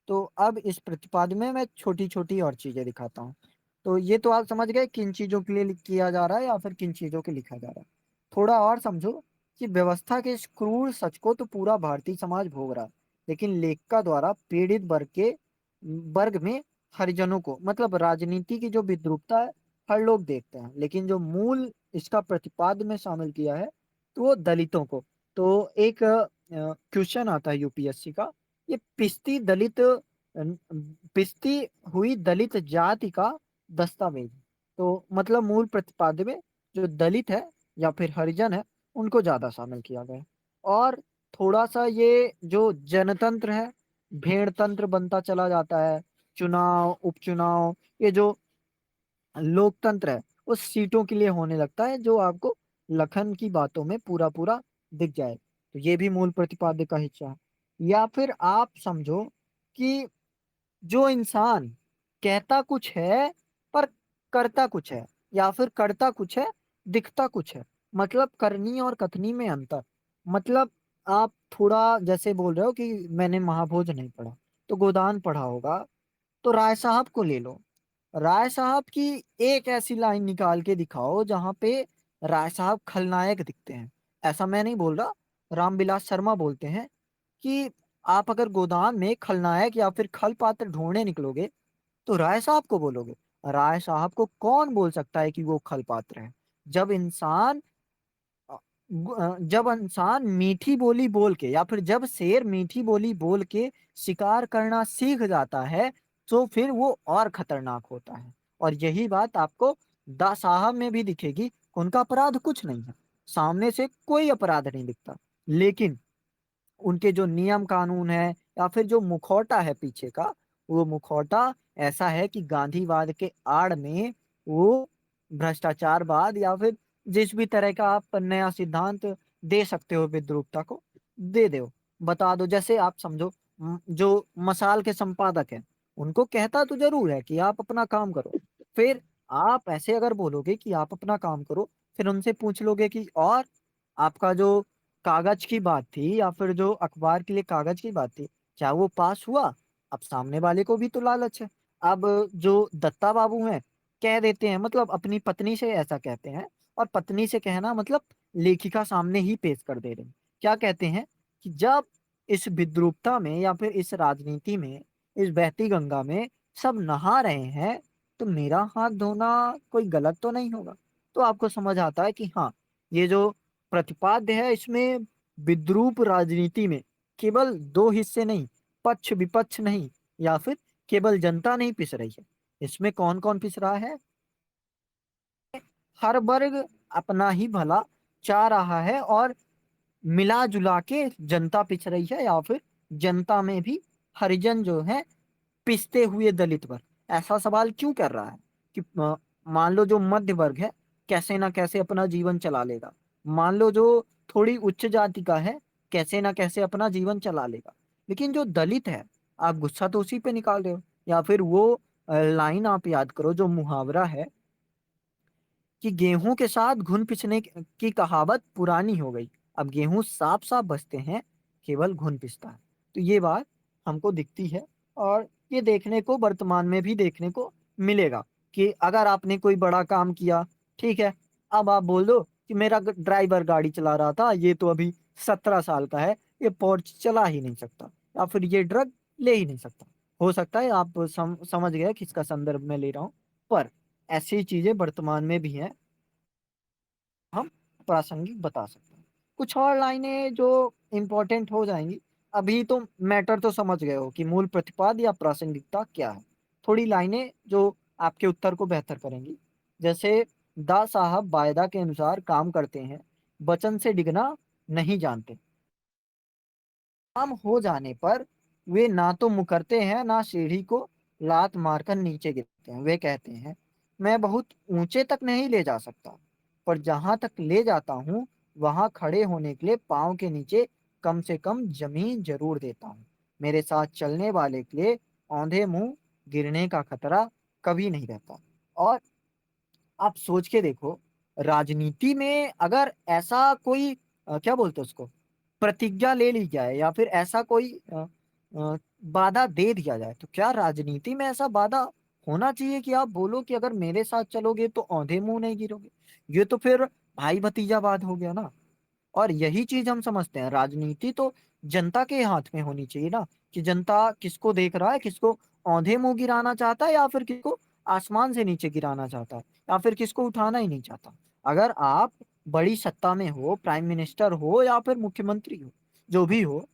A: तो अब इस प्रतिपाद्य में मैं छोटी छोटी और चीजें दिखाता हूँ। तो ये तो आप समझ गए किन चीजों के लिए किया जा रहा है या फिर किन चीजों के लिखा जा रहा है। थोड़ा और समझो कि व्यवस्था के इस क्रूर सच को तो पूरा भारतीय समाज भोग रहा है, लेकिन लेखिका द्वारा पीड़ित वर्ग में हरिजनों को, मतलब राजनीति की जो विद्रूपता है, हर लोग देखते हैं, लेकिन जो मूल इसका प्रतिपाद्य में शामिल किया है तो वो दलितों को। तो एक क्वेश्चन आता है यूपीएससी का, ये पिसती हुई दलित जाति का दस्तावेज। तो मतलब मूल प्रतिपाद्य में जो दलित है या फिर हरिजन है, उनको ज्यादा शामिल किया गया है। और थोड़ा सा ये जो जनतंत्र है, भेड़ तंत्र बनता चला जाता है, चुनाव उपचुनाव, ये जो लोकतंत्र है उस सीटों के लिए होने लगता है, जो आपको लखन की बातों में पूरा पूरा दिख जाए। तो ये भी मूल प्रतिपाद्य का हिस्सा है। या फिर आप समझो कि जो इंसान कहता कुछ है पर करता कुछ है, या फिर करता कुछ है दिखता कुछ है, मतलब करनी और कथनी में अंतर। मतलब आप थोड़ा जैसे बोल रहे हो कि मैंने महाभोज नहीं पढ़ा, तो गोदान पढ़ा होगा, तो राय साहब को ले लो। राय साहब की एक ऐसी लाइन निकाल के दिखाओ जहां पे राय साहब खलनायक दिखते हैं। ऐसा मैं नहीं बोल रहा, रामविलास शर्मा बोलते हैं कि आप अगर गोदान में खलनायक या फिर खल पात्र ढूंढने निकलोगे तो राय साहब को बोलोगे। राय साहब को कौन बोल सकता है कि वो खल पात्र है? जब इंसान जब इंसान मीठी बोली बोल के, या फिर जब शेर मीठी बोली बोल के शिकार करना सीख जाता है, तो फिर वो और खतरनाक होता है। और यही बात आपको दा साहब में भी दिखेगी। उनका अपराध कुछ नहीं है, सामने से कोई अपराध नहीं दिखता, लेकिन उनके जो नियम कानून है या फिर जो मुखौटा है पीछे का, वो मुखौटा ऐसा है कि गांधीवाद के आड़ में वो भ्रष्टाचारवाद या फिर जिस भी तरह का आप नया सिद्धांत दे सकते हो विद्रूपता को, दे दो, बता दो। जैसे आप समझो, जो मसाल के संपादक हैं, उनको कहता तो जरूर है कि आप अपना काम करो, फिर आप ऐसे अगर बोलोगे कि आप अपना काम करो, फिर उनसे पूछ लोगे कि और आपका जो कागज की बात थी या फिर जो अखबार के लिए कागज की बात थी, क्या वो पास हुआ? अब सामने वाले को भी तो लालच है। अब जो दत्ता बाबू हैं, कह देते हैं, मतलब अपनी पत्नी से ऐसा कहते हैं, और पत्नी से कहना मतलब लेखिका सामने ही पेश कर दे रहे हैं। क्या कहते हैं कि जब इस विद्रूपता में या फिर इस राजनीति में, इस बहती गंगा में सब नहा रहे हैं, तो मेरा हाथ धोना कोई गलत तो नहीं होगा। तो आपको समझ आता है कि हाँ, ये जो प्रतिपाद्य है इसमें विद्रूप राजनीति में केवल दो हिस्से नहीं, पक्ष विपक्ष नहीं, या फिर केवल जनता नहीं पिस रही है। इसमें कौन कौन पिस रहा है? हर वर्ग अपना ही भला चाह रहा है, और मिला जुला के जनता पिस रही है, या फिर जनता में भी हरिजन जो है पिसते हुए दलित वर्ग। ऐसा सवाल क्यों कर रहा है कि मान लो जो मध्य वर्ग है कैसे ना कैसे अपना जीवन चला लेगा, मान लो जो थोड़ी उच्च जाति का है कैसे ना कैसे अपना जीवन चला लेगा, लेकिन जो दलित है, आप गुस्सा तो उसी पे निकाल रहे हो। या फिर वो लाइन आप याद करो, जो मुहावरा है कि गेहूं के साथ घुन पिसने की कहावत पुरानी हो गई, अब गेहूं साफ साफ बचते हैं, केवल घुन पिसता है। तो ये बात हमको दिखती है, और ये देखने को वर्तमान में भी देखने को मिलेगा कि अगर आपने कोई बड़ा काम किया, ठीक है, अब आप बोल दो कि मेरा ड्राइवर गाड़ी चला रहा था, ये तो अभी 17 साल का है, ये पोर्च चला ही नहीं सकता, या फिर ये ड्रग ले ही नहीं सकता। हो सकता है आप समझ गए किसका संदर्भ में ले रहा हूं, पर ऐसी चीजें वर्तमान में भी हैं, हम प्रासंगिक बता सकते हैं। कुछ और लाइनें जो इंपॉर्टेंट हो जाएंगी। अभी तो मैटर तो समझ गए हो कि मूल प्रतिपाद या प्रासंगिकता क्या है। थोड़ी लाइनें जो आपके उत्तर को बेहतर करेंगी, जैसे दा साहब वायदा के अनुसार काम करते हैं, वचन से डिगना नहीं जानते। काम हो जाने पर वे ना तो मुकरते हैं, ना सीढ़ी को लात मारकर नीचे गिरते हैं। वे कहते हैं, मैं बहुत ऊंचे तक नहीं ले जा सकता, पर जहां तक ले जाता हूं वहां खड़े होने के लिए पाँव के नीचे कम से कम जमीन जरूर देता हूं। मेरे साथ चलने वाले के लिए औंधे मुंह गिरने का खतरा कभी नहीं रहता। और आप सोच के देखो, राजनीति में अगर ऐसा कोई क्या बोलते हैं उसको, प्रतिज्ञा ले ली जाए, या फिर ऐसा कोई वादा दे दिया जाए, तो क्या राजनीति में ऐसा वादा होना चाहिए कि आप बोलो कि अगर मेरे साथ चलोगे तो औंधे मुंह नहीं गिरोगे? ये तो फिर भाई भतीजावाद हो गया ना। और यही चीज हम समझते हैं, राजनीति तो जनता के हाथ में होनी चाहिए ना, कि जनता किसको देख रहा है, किसको औंधे मुंह गिराना चाहता है, या फिर किसको आसमान से नीचे गिराना चाहता है, या फिर किसको उठाना ही नहीं चाहता। अगर आप बड़ी सत्ता में हो, प्राइम मिनिस्टर हो या फिर मुख्यमंत्री हो, जो भी हो,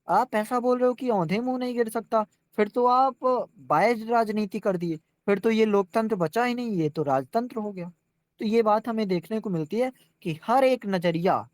A: आप ऐसा बोल रहे हो कि औंधे मुंह नहीं गिर सकता, फिर तो आप बायज राजनीति कर दिए। फिर तो ये लोकतंत्र बचा ही नहीं, ये तो राजतंत्र हो गया। तो ये बात हमें देखने को मिलती है कि हर एक नजरिया,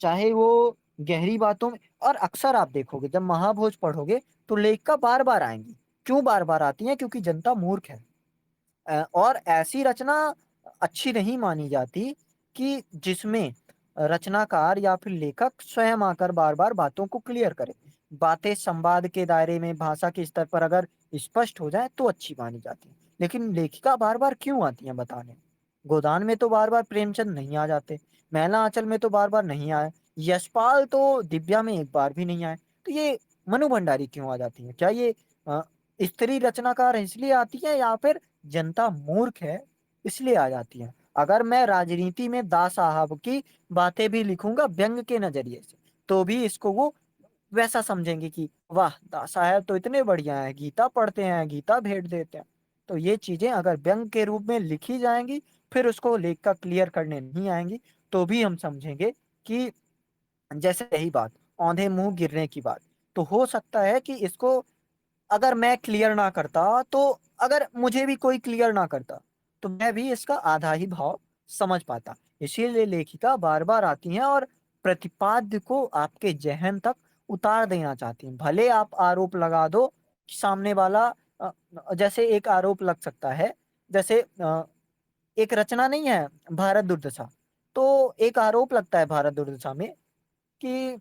A: चाहे वो गहरी बातों में, और अक्सर आप देखोगे जब महाभोज पढ़ोगे तो लेखिका बार बार आएंगी। क्यों बार बार आती हैं? क्योंकि जनता मूर्ख है। और ऐसी रचना अच्छी नहीं मानी जाती कि जिसमें रचनाकार या फिर लेखक स्वयं आकर बार बार बातों को क्लियर करे। बातें संवाद के दायरे में भाषा के स्तर पर अगर स्पष्ट हो जाए तो अच्छी मानी जाती है। लेकिन लेखिका बार बार क्यों आती हैं बताने? गोदान में तो बार बार प्रेमचंद नहीं आ जाते, मैला आंचल में तो बार बार नहीं आए, यशपाल तो दिव्या में एक बार भी नहीं आए, तो ये मनु भंडारी क्यों आ जाती है? क्या ये अ, स्त्री रचनाकार इसलिए आती है, या फिर जनता मूर्ख है इसलिए आ जाती है? अगर मैं राजनीति में दास साहब की बातें भी लिखूंगा व्यंग के नजरिए से, तो भी इसको वो वैसा समझेंगे कि वाह, दास साहब तो इतने बढ़िया हैं, गीता पढ़ते हैं, गीता भेंट देते हैं। तो ये चीजें अगर व्यंग के रूप में लिखी जाएंगी, फिर उसको लेख का क्लियर करने नहीं आएंगी, तो भी हम समझेंगे कि जैसे यही बात औंधे मुंह गिरने की बात, तो हो सकता है कि इसको अगर मैं क्लियर ना करता, तो अगर मुझे भी कोई क्लियर ना करता, तो मैं भी इसका आधा ही भाव समझ पाता। इसीलिए लेखिका बार बार आती हैं और प्रतिपाद्य को आपके जहन तक उतार देना चाहती हैं। भले आप आरोप लगा दो कि सामने वाला जैसे एक आरोप लग सकता है, जैसे एक रचना नहीं है भारत दुर्दशा, तो एक आरोप लगता है भारत दुर्दशा में कि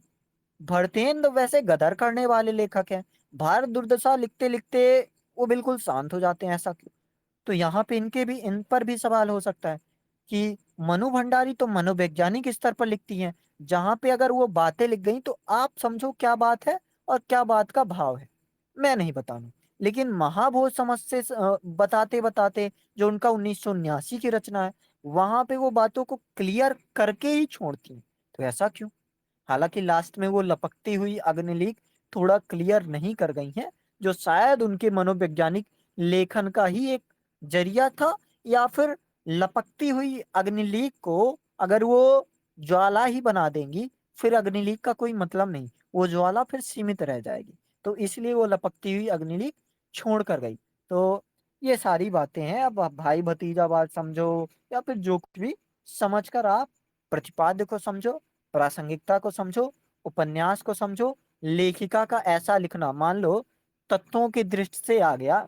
A: भरतेंद्र वैसे गदर करने वाले लेखक हैं, भारत दुर्दशा लिखते लिखते वो बिल्कुल शांत हो जाते हैं, ऐसा क्यों? तो यहाँ पे इन पर भी सवाल हो सकता है कि मनु भंडारी तो मनोवैज्ञानिक स्तर पर लिखती हैं, जहां पे अगर वो बातें लिख गई तो आप समझो क्या बात है और क्या बात का भाव है, मैं नहीं बताऊं। लेकिन महाभोज समझ से बताते बताते, जो उनका 1979 की रचना है, वहां पे वो बातों को क्लियर करके ही छोड़ती हैं। तो ऐसा क्यों? हालांकि लास्ट में वो लपकती हुई अग्निलीक थोड़ा क्लियर नहीं कर गई हैं, जो शायद उनके मनोवैज्ञानिक लेखन का ही एक जरिया था, या फिर लपकती हुई अग्निलीक को अगर वो ज्वाला ही बना देंगी फिर अग्निलीक का कोई मतलब नहीं, वो ज्वाला फिर सीमित रह जाएगी। तो इसलिए वो लपकती हुई अग्निलीक छोड़ कर गई। तो ये सारी बातें हैं। अब आप भाई भतीजावाद समझो या फिर जो कुछ भी, समझ कर आप प्रतिपाद्य को समझो, प्रासंगिकता को समझो, उपन्यास को समझो, लेखिका का ऐसा लिखना, मान लो तत्वों की दृष्टि से आ गया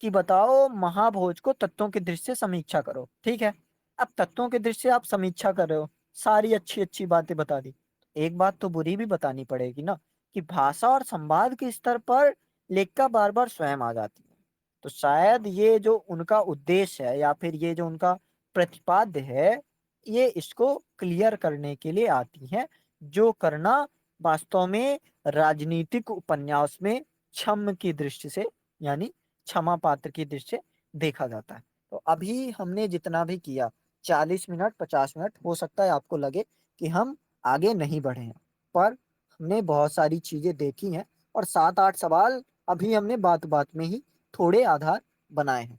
A: कि बताओ महाभोज को तत्वों की दृष्टि से समीक्षा करो, ठीक है। अब तत्वों की दृष्टि से आप समीक्षा कर रहे हो, सारी अच्छी अच्छी बातें बता दी, एक बात तो बुरी भी बतानी पड़ेगी ना, कि भाषा और संवाद के स्तर पर लेखिका बार बार स्वयं आ जाती है। तो शायद ये जो उनका उद्देश्य है या फिर ये जो उनका प्रतिपाद्य है, ये इसको क्लियर करने के लिए आती है, जो करना वास्तव में राजनीतिक उपन्यास में क्षम की दृष्टि से, यानी क्षमा पात्र की दृष्टि से देखा जाता है। तो अभी हमने जितना भी किया, 40 मिनट 50 मिनट, हो सकता है आपको लगे कि हम आगे नहीं बढ़े हैं, पर हमने बहुत सारी चीजें देखी हैं, और 7 8 सवाल अभी हमने बात बात में ही थोड़े आधार बनाए हैं।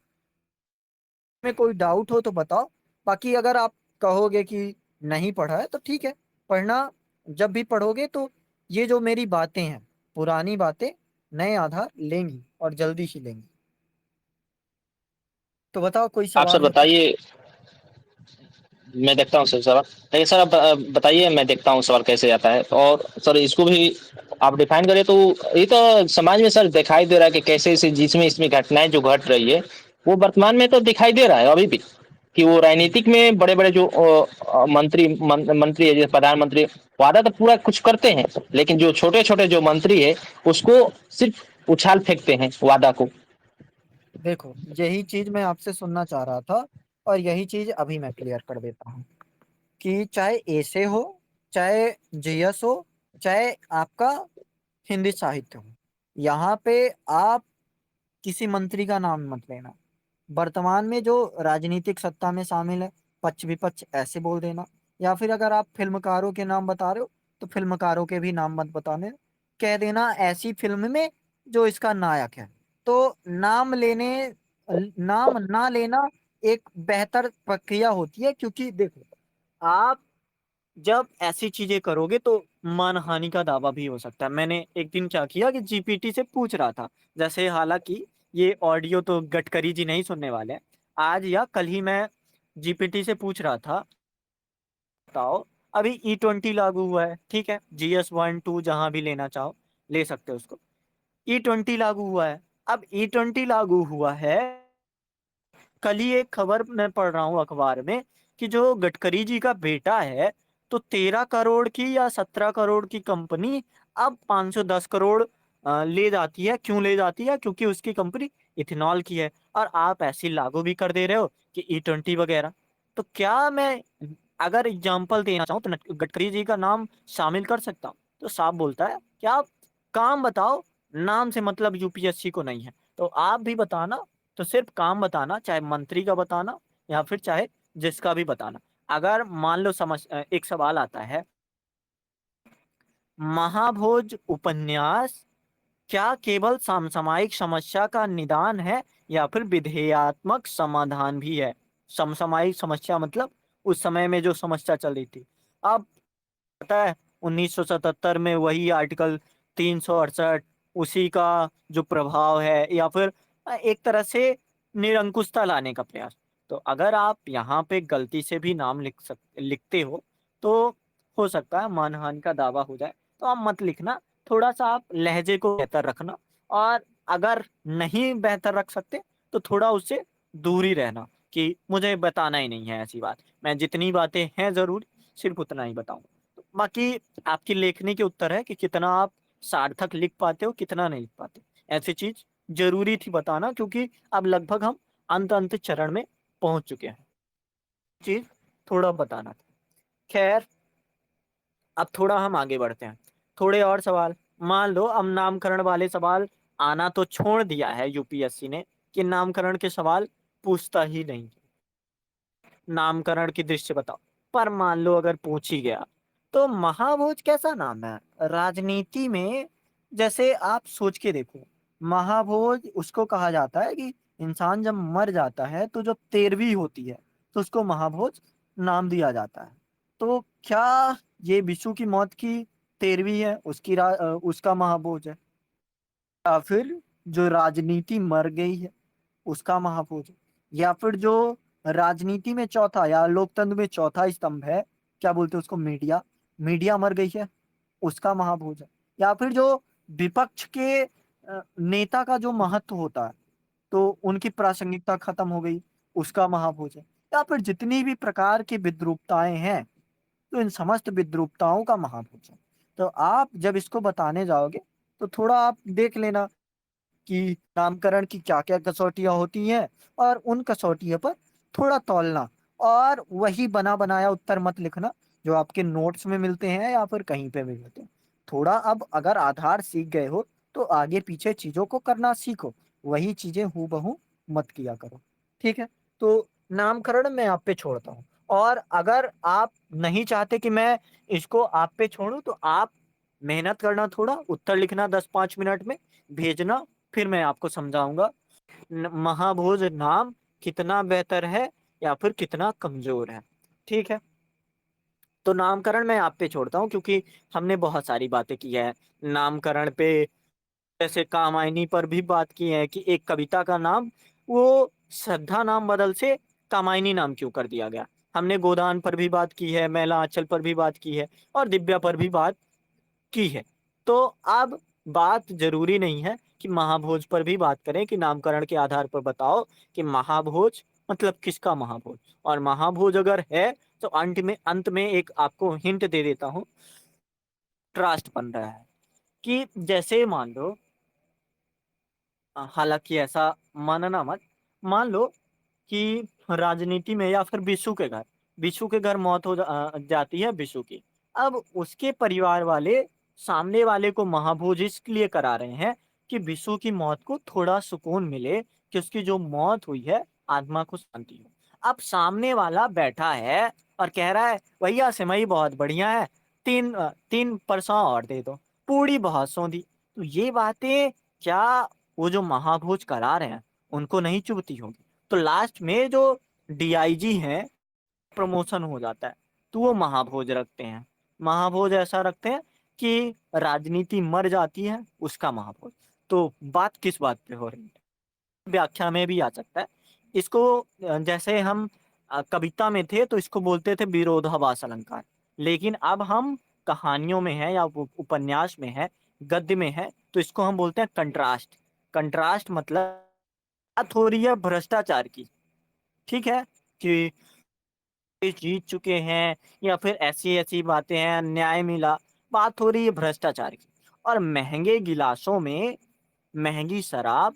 A: में कोई डाउट हो तो बताओ, बाकी अगर आप कहोगे कि नहीं पढ़ा है तो ठीक है, पढ़ना। जब भी पढ़ोगे तो ये जो मेरी बातें हैं, पुरानी बातें नए आधार लेंगी और जल्दी ही लेंगी। तो बताओ, कोई
B: आप सर
A: सवाल हो तो।
B: बताइए, मैं देखता हूँ सर सवाल। नहीं सर, आप बताइए, मैं देखता हूँ सवाल कैसे आता है। और सर इसको भी आप डिफाइन करें तो ये तो समाज में सर दिखाई दे रहा है कि कैसे इसे जिसमें इसमें घटनाएं जो घट रही है वो वर्तमान में तो दिखाई दे रहा है अभी भी, कि वो राजनीतिक में बड़े बड़े जो मंत्री है, जैसे प्रधानमंत्री, वादा तो पूरा कुछ करते हैं, लेकिन जो छोटे छोटे जो मंत्री है उसको सिर्फ उछाल फेंकते हैं वादा को।
A: देखो, यही चीज मैं आपसे सुनना चाह रहा था, और यही चीज अभी मैं क्लियर कर देता हूँ, कि चाहे ऐसे हो, चाहे जीएस हो, चाहे आपका हिंदी साहित्य हो, यहाँ पे आप किसी मंत्री का नाम मत लेना। वर्तमान में जो राजनीतिक सत्ता में शामिल है, पक्ष विपक्ष ऐसे बोल देना, या फिर अगर आप फिल्मकारों के नाम बता रहे हो तो फिल्मकारों के भी नाम मत बताने, कह देना ऐसी फिल्म में जो इसका नायक है। तो नाम लेने, नाम ना लेना एक बेहतर प्रक्रिया होती है, क्योंकि देखो, आप जब ऐसी चीजें करोगे तो मानहानि का दावा भी हो सकता है। मैंने एक दिन क्या किया कि जीपीटी से पूछ रहा था, जैसे हालांकि ये ऑडियो तो गडकरी जी नहीं सुनने वाले हैं, आज या कल ही मैं जीपीटी से पूछ रहा था, बताओ, अभी E20 लागू हुआ है, ठीक है, GS1 2 जहां भी लेना चाहो ले सकते हो उसको। E20 लागू हुआ है। अब E20 लागू हुआ है, कल ही एक खबर मैं पढ़ रहा हूँ अखबार में, कि जो गडकरी जी का बेटा है, तो 13 करोड़ की या 17 करोड़ की कंपनी अब 510 करोड़ ले जाती है। क्यों ले जाती है? क्योंकि उसकी कंपनी इथेनॉल की है, और आप ऐसी लागू भी कर दे रहे हो कि E20 वगैरह। तो क्या मैं अगर एग्जाम्पल देना चाहूँ तो गडकरी जी का नाम शामिल कर सकता हूँ? तो साफ बोलता है कि आप काम बताओ, नाम से मतलब यूपीएससी को नहीं है। तो आप भी बताना, तो सिर्फ काम बताना, चाहे मंत्री का बताना या फिर चाहे जिसका भी बताना। अगर मान लो एक सवाल आता है, महाभोज उपन्यास क्या केवल समसामयिक समस्या का निदान है या फिर विधेयात्मक समाधान भी है? समसामयिक समस्या मतलब उस समय में जो समस्या चल रही थी। अब पता है, 1977 में वही आर्टिकल 368, उसी का जो प्रभाव है, या फिर एक तरह से निरंकुशता लाने का प्रयास। तो अगर आप यहाँ पे गलती से भी नाम लिखते हो तो हो सकता है मानहानि का दावा हो जाए। तो आप मत लिखना, थोड़ा सा आप लहजे को बेहतर रखना, और अगर नहीं बेहतर रख सकते तो थोड़ा उससे दूर ही रहना, कि मुझे बताना ही नहीं है ऐसी बात, मैं जितनी बातें हैं जरूर सिर्फ उतना ही बताऊं। बाकी आपकी लेखनी के उत्तर है कि कितना आप सार्थक लिख पाते हो, कितना नहीं लिख पाते। ऐसी चीज जरूरी थी बताना, क्योंकि अब लगभग हम अंत अंत चरण में पहुंच चुके हैं। चीज थोड़ा बताना था। खैर, अब थोड़ा हम आगे बढ़ते हैं, थोड़े और सवाल। मान लो अब नामकरण वाले सवाल आना तो छोड़ दिया है यूपीएससी ने, कि नामकरण के सवाल पूछता ही नहीं, नामकरण की दृष्टि बताओ। पर मान लो अगर पूछ ही गया, तो महाभोज कैसा नाम है राजनीति में? जैसे आप सोच के देखो, महाभोज उसको कहा जाता है कि इंसान जब मर जाता है तो जो तेरहवीं होती है, तो उसको महाभोज नाम दिया जाता है। तो क्या ये विशु की मौत की 13वीं है, उसका महाभोज है। या फिर जो राजनीति मर गई है, उसका महाभोज है। या फिर जो राजनीति में चौथा या लोकतंत्र में चौथा स्तंभ है, क्या बोलते हैं उसको, मीडिया, मीडिया मर गई है, उसका महाभोज है। या फिर जो विपक्ष के नेता का जो महत्व होता है, तो उनकी प्रासंगिकता खत्म हो गई, उसका महाभोज है। या फिर जितनी भी प्रकार की विद्रूपताएं हैं, तो इन समस्त विद्रूपताओं का महाभोज है। तो आप जब इसको बताने जाओगे, तो थोड़ा आप देख लेना कि नामकरण की क्या-क्या कसौटियाँ होती हैं, और उन कसौटियों पर थोड़ा तौलना, और वही बना-बनाया उत्तर मत लिखना, जो आपके नोट्स में मिलते हैं या फिर कहीं पे भी मिलते हैं। थोड़ा अब अगर आधार सीख गए हो, तो आगे-पीछे चीज़ों को करना सीखो, वही चीज़ें हूबहू मत किया करो, ठीक है? तो नामकरण मैं आप पे छोड़ता हूँ, और अगर आप नहीं चाहते कि मैं इसको आप पे छोड़ूँ, तो आप मेहनत करना थोड़ा, उत्तर लिखना 10-5 मिनट में, भेजना, फिर मैं आपको समझाऊँगा महाभोज नाम कितना बेहतर है या फिर कितना कमजोर है। ठीक है? तो नामकरण मैं आप पे छोड़ता हूँ, क्योंकि हमने बहुत सारी बातें की है नामकरण पे। जैसे कामायनी पर भी बात की है कि एक कविता का नाम वो श्रद्धा नाम बदल से कामायनी नाम क्यों कर दिया गया। हमने गोदान पर भी बात की है, मैला आंचल पर भी बात की है, और दिव्या पर भी बात की है। तो अब बात ज़रूरी नहीं है कि महाभोज पर भी बात करें कि नामकरण के आधार पर बताओ कि महाभोज मतलब किसका महाभोज? और महाभोज अगर है, तो अंत में एक आपको हिंट दे देता हूँ, ट्रस्ट बन रहा है कि जैसे मान लो, हालाँकि ऐसा मानना मत, मान लो कि राजनीति में या फिर बिच्छू के घर मौत जाती है बिच्छू की। अब उसके परिवार वाले सामने वाले को महाभोज इसलिए करा रहे हैं कि बिच्छू की मौत को थोड़ा सुकून मिले, कि उसकी जो मौत हुई है, आत्मा को शांति हो। अब सामने वाला बैठा है और कह रहा है, भैया सेवई बहुत बढ़िया है, 3% और दे दो, पूड़ी बहुत सौंधी। तो ये बातें क्या वो जो महाभोज करा रहे हैं, उनको नहीं चुभती होगी? तो लास्ट में जो डीआईजी हैं, प्रमोशन हो जाता है, तो वो महाभोज रखते हैं। महाभोज ऐसा रखते हैं कि राजनीति मर जाती है, उसका महाभोज। तो बात किस बात पे हो रही है? व्याख्या में भी आ सकता है। इसको जैसे हम कविता में थे तो इसको बोलते थे विरोधाभास अलंकार। लेकिन अब हम कहानियों में हैं या उपन्यास में है, गद्य में है, तो इसको हम बोलते हैं कंट्रास्ट। कंट्रास्ट मतलब बात हो रही है भ्रष्टाचार की, ठीक है? कि जीत चुके हैं, या फिर ऐसी-ऐसी बातें हैं, न्याय मिला। बात हो रही है भ्रष्टाचार की, और महँगे गिलासों में महँगी शराब